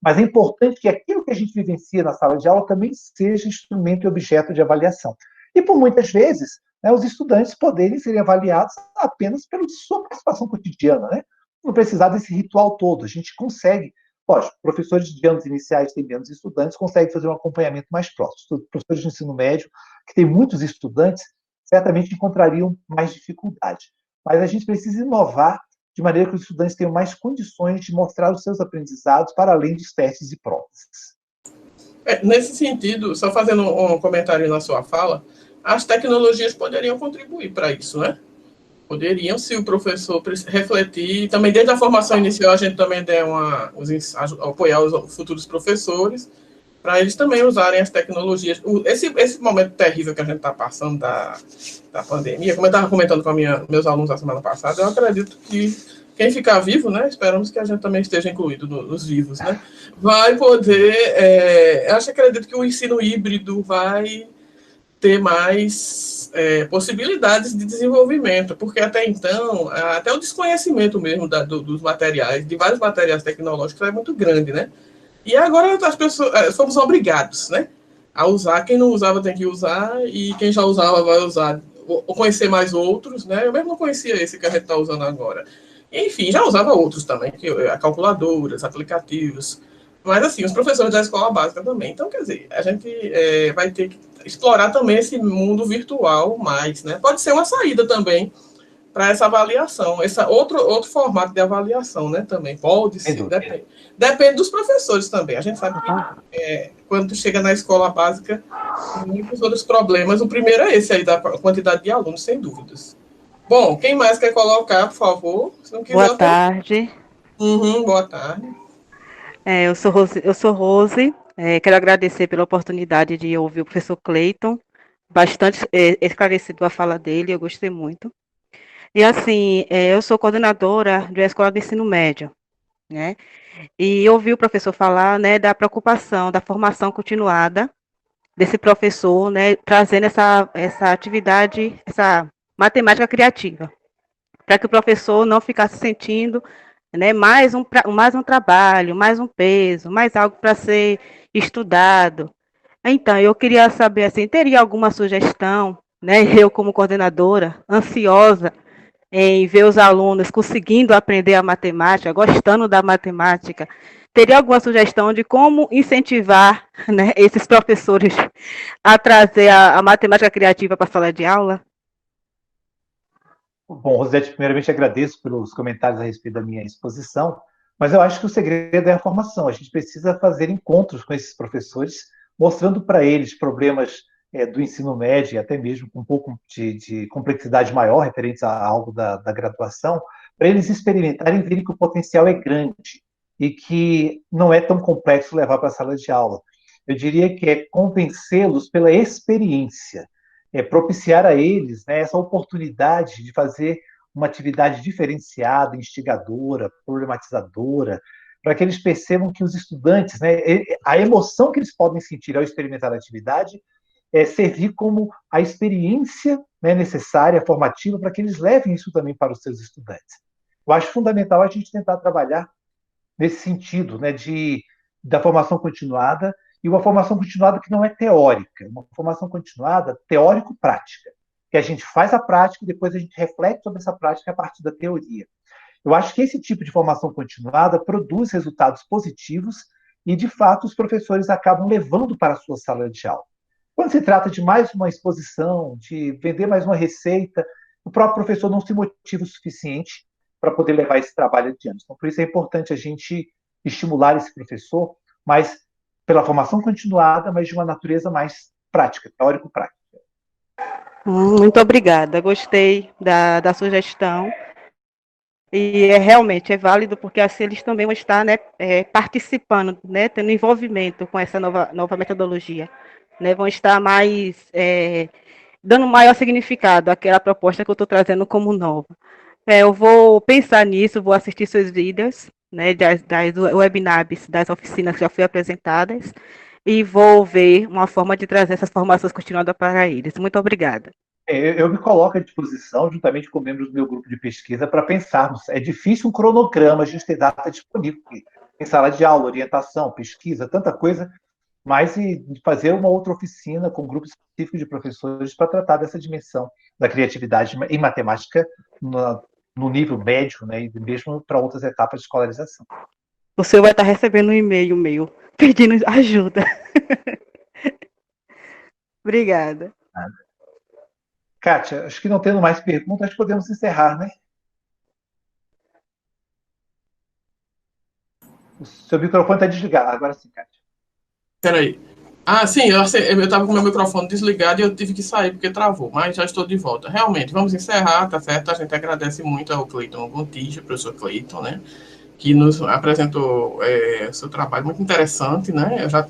Mas é importante que aquilo que a gente vivencia na sala de aula também seja instrumento e objeto de avaliação. E, por muitas vezes, né, os estudantes poderem ser avaliados apenas pela sua participação cotidiana, né? Não precisar desse ritual todo. A gente consegue. Lógico, professores de anos iniciais têm menos estudantes, conseguem fazer um acompanhamento mais próximo. Professores de ensino médio, que têm muitos estudantes, certamente encontrariam mais dificuldade. Mas a gente precisa inovar de maneira que os estudantes tenham mais condições de mostrar os seus aprendizados para além dos testes e provas. Nesse sentido, só fazendo um comentário na sua fala, as tecnologias poderiam contribuir para isso, né? Poderiam, se o professor refletir, também desde a formação inicial a gente também der apoiar os futuros professores, para eles também usarem as tecnologias. Esse momento terrível que a gente está passando da pandemia, como eu estava comentando com meus alunos a semana passada, eu acredito que quem ficar vivo, né, esperamos que a gente também esteja incluído nos vivos, né, vai poder, acredito que o ensino híbrido vai ter mais possibilidades de desenvolvimento, porque até então, até o desconhecimento mesmo dos materiais, de vários materiais tecnológicos, é muito grande, né? E agora as pessoas fomos obrigados, né, a usar. Quem não usava tem que usar, e quem já usava vai usar, ou conhecer mais outros, né? Eu mesmo não conhecia esse que a gente está usando agora. Enfim, já usava outros também, calculadoras, aplicativos. Mas, assim, os professores da escola básica também. Então, quer dizer, a gente vai ter que explorar também esse mundo virtual mais, né? Pode ser uma saída também para essa avaliação, esse outro formato de avaliação, né? Também pode ser, depende dos professores também. A gente sabe que quando chega na escola básica, tem muitos outros problemas. O primeiro é esse aí, da quantidade de alunos, sem dúvidas. Bom, quem mais quer colocar, por favor? Se não quiser, boa tarde. Boa tarde. Eu sou Rose. Quero agradecer pela oportunidade de ouvir o professor Cleiton. Bastante esclarecido a fala dele, eu gostei muito. E assim, eu sou coordenadora de uma escola de ensino médio, né? E ouvi o professor falar, né, da preocupação, da formação continuada desse professor, né, trazendo essa atividade, essa matemática criativa, para que o professor não ficasse sentindo, né, mais um trabalho, mais um peso, mais algo para ser estudado. Então, eu queria saber, assim, teria alguma sugestão, né, eu como coordenadora, ansiosa em ver os alunos conseguindo aprender a matemática, gostando da matemática, teria alguma sugestão de como incentivar, né, esses professores a trazer a matemática criativa para a sala de aula? Bom, Rosete, primeiramente agradeço pelos comentários a respeito da minha exposição, mas eu acho que o segredo é a formação. A gente precisa fazer encontros com esses professores, mostrando para eles problemas do ensino médio, e até mesmo com um pouco de complexidade maior referentes a algo da graduação, para eles experimentarem e verem que o potencial é grande e que não é tão complexo levar para a sala de aula. Eu diria que é convencê-los pela experiência, propiciar a eles, né, essa oportunidade de fazer uma atividade diferenciada, instigadora, problematizadora, para que eles percebam que os estudantes, né, a emoção que eles podem sentir ao experimentar a atividade servir como a experiência, né, necessária, formativa, para que eles levem isso também para os seus estudantes. Eu acho fundamental a gente tentar trabalhar nesse sentido, né, da formação continuada, e uma formação continuada que não é teórica, uma formação continuada teórico-prática, que a gente faz a prática e depois a gente reflete sobre essa prática a partir da teoria. Eu acho que esse tipo de formação continuada produz resultados positivos e, de fato, os professores acabam levando para a sua sala de aula. Quando se trata de mais uma exposição, de vender mais uma receita, o próprio professor não se motiva o suficiente para poder levar esse trabalho adiante. Então, por isso é importante a gente estimular esse professor, mas pela formação continuada, mas de uma natureza mais prática, teórico-prática. Muito obrigada, gostei da sugestão. E realmente é válido, porque assim eles também vão estar, né, participando, né, tendo envolvimento com essa nova metodologia, né, vão estar mais dando maior significado àquela proposta que eu estou trazendo como nova. Eu vou pensar nisso, vou assistir seus vídeos, né, das webinars, das oficinas que já foram apresentadas, e vou ver uma forma de trazer essas formações continuadas para eles. Muito obrigada. Eu me coloco à disposição, juntamente com membros do meu grupo de pesquisa, para pensarmos. É difícil um cronograma, a gente ter data disponível. Tem sala de aula, orientação, pesquisa, tanta coisa, mas e fazer uma outra oficina com um grupo específico de professores para tratar dessa dimensão da criatividade em matemática no nível médio, né, e mesmo para outras etapas de escolarização. O senhor vai estar recebendo um e-mail meu pedindo ajuda. Obrigada. Kátia, acho que não tendo mais perguntas, acho que podemos encerrar, né? O seu microfone está desligado. Agora sim, Kátia. Peraí. Ah, sim, eu estava com o meu microfone desligado e eu tive que sair porque travou, mas já estou de volta. Realmente, vamos encerrar, tá certo? A gente agradece muito ao Cleiton Gontijo, professor Cleiton, né? Que nos apresentou seu trabalho muito interessante, né? Eu já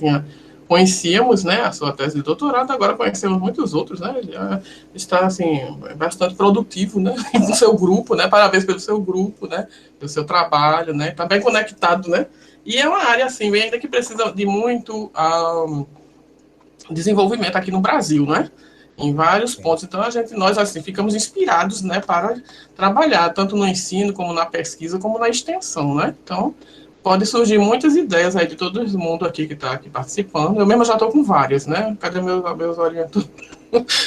conhecíamos, né, a sua tese de doutorado, agora conhecemos muitos outros, né? Já está assim bastante produtivo, né? No seu grupo, né? Parabéns pelo seu grupo, né? Pelo seu trabalho, né? Está bem conectado, né? E é uma área assim ainda que precisa de muito desenvolvimento aqui no Brasil, né? Em vários pontos. Então nós assim ficamos inspirados, né, para trabalhar tanto no ensino como na pesquisa como na extensão, né? Então pode surgir muitas ideias aí de todo mundo aqui que está aqui participando. Eu mesmo já estou com várias, né? Cadê meus orientadores?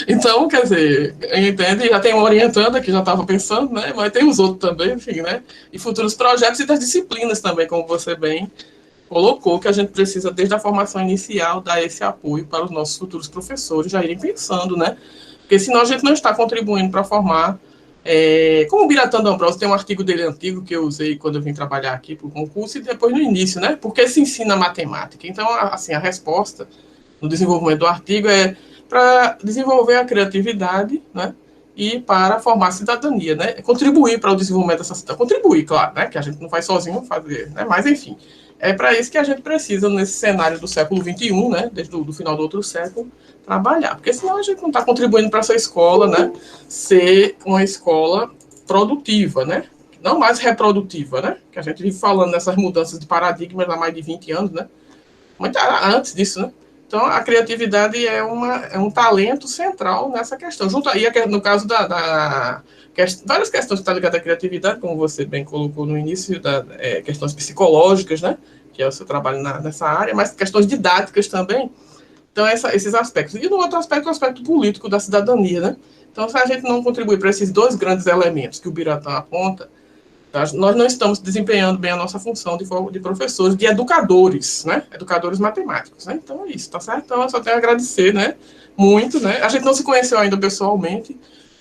Então, quer dizer, entende? Já tem um orientando aqui, já estava pensando, né? Mas tem os outros também, enfim, né? E futuros projetos e das disciplinas também, como você bem colocou, que a gente precisa, desde a formação inicial, dar esse apoio para os nossos futuros professores já irem pensando, né? Porque senão a gente não está contribuindo para formar. Como o Biratã D'Ambrosio, tem um artigo dele antigo que eu usei quando eu vim trabalhar aqui para o concurso e depois no início, né? Porque se ensina matemática. Então, assim, a resposta no desenvolvimento do artigo é para desenvolver a criatividade, né? E para formar a cidadania, né? Contribuir para o desenvolvimento dessa cidadania. Contribuir, claro, né? Que a gente não vai sozinho fazer, né? Mas, enfim, é para isso que a gente precisa, nesse cenário do século XXI, né? Desde o final do outro século, trabalhar. Porque senão a gente não está contribuindo para essa escola, né? Ser uma escola produtiva, né? Não mais reprodutiva, né? Que a gente vive falando nessas mudanças de paradigmas há mais de 20 anos, né? Muito antes disso, né? Então, a criatividade é um talento central nessa questão. Junto aí, no caso várias questões que estão ligadas à criatividade, como você bem colocou no início, questões psicológicas, né? Que é o seu trabalho nessa área, mas questões didáticas também. Então, esses aspectos. E no outro aspecto, o aspecto político da cidadania, né? Então, se a gente não contribuir para esses dois grandes elementos que o Biratã aponta, nós não estamos desempenhando bem a nossa função de professores, de educadores, né? Educadores matemáticos, né? Então é isso, tá certo? Então eu só tenho a agradecer, né? Muito, né? A gente não se conheceu ainda pessoalmente,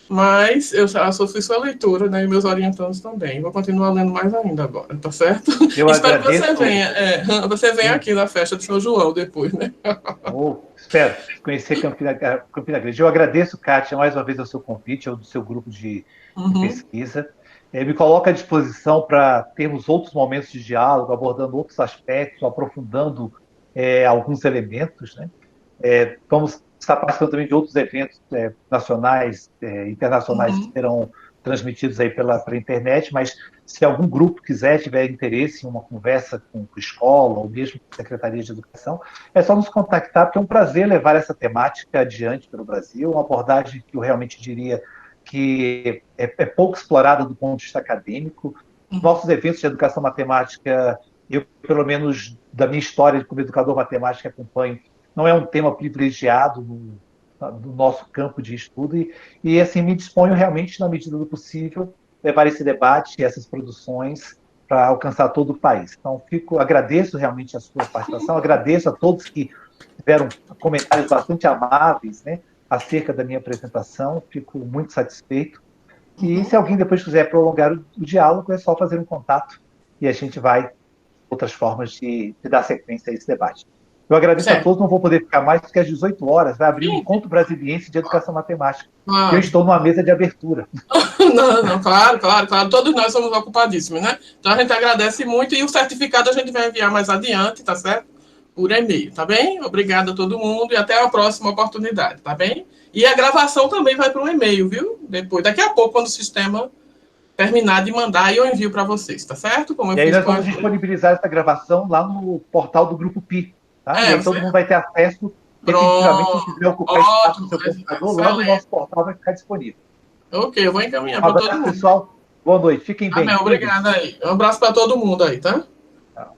mas eu fui sua leitora, né? E meus orientandos também. Vou continuar lendo mais ainda agora, tá certo? Espero que você venha aqui na festa de São João depois, né? Espero conhecer Campina Grande. Eu agradeço, Kátia, mais uma vez ao seu convite, ao do seu grupo de pesquisa. Me coloca à disposição para termos outros momentos de diálogo, abordando outros aspectos, aprofundando alguns elementos, né? Vamos estar participando também de outros eventos nacionais, internacionais que serão transmitidos aí pela internet, mas se algum grupo tiver interesse em uma conversa com escola ou mesmo com a Secretaria de Educação, é só nos contactar, porque é um prazer levar essa temática adiante pelo Brasil, uma abordagem que eu realmente diria que é pouco explorada do ponto de vista acadêmico. Os nossos eventos de educação matemática, eu, pelo menos da minha história como educador matemático acompanho, não é um tema privilegiado no nosso campo de estudo e assim, me disponho realmente, na medida do possível, levar esse debate e essas produções para alcançar todo o país. Então, agradeço realmente a sua participação, agradeço a todos que tiveram comentários bastante amáveis, né, acerca da minha apresentação, fico muito satisfeito. E se alguém depois quiser prolongar o diálogo, é só fazer um contato e a gente vai outras formas de dar sequência a esse debate. Eu agradeço a Certo. todos, não vou poder ficar mais, porque às 18 horas vai abrir o Encontro Brasiliense de Educação Matemática. Claro. Eu estou numa mesa de abertura. Não, claro. Todos nós somos ocupadíssimos, né? Então a gente agradece muito e o certificado a gente vai enviar mais adiante, tá certo? Por e-mail, tá bem? Obrigado a todo mundo e até a próxima oportunidade, tá bem? E a gravação também vai para um e-mail, viu? Daqui a pouco, quando o sistema terminar de mandar, eu envio para vocês, tá certo? Como eu E aí fiz nós com a... vamos disponibilizar essa gravação lá no portal do Grupo Pi. Tá? E aí todo mundo vai ter acesso, definitivamente, se quiser ocupar espaço no seu computador, lá no nosso portal vai ficar disponível. Ok, eu vou encaminhar Um para todo abraço, mundo. pessoal. Boa noite. Fiquem bem. Amém, obrigado aí. Um abraço para todo mundo aí, tá? Tchau.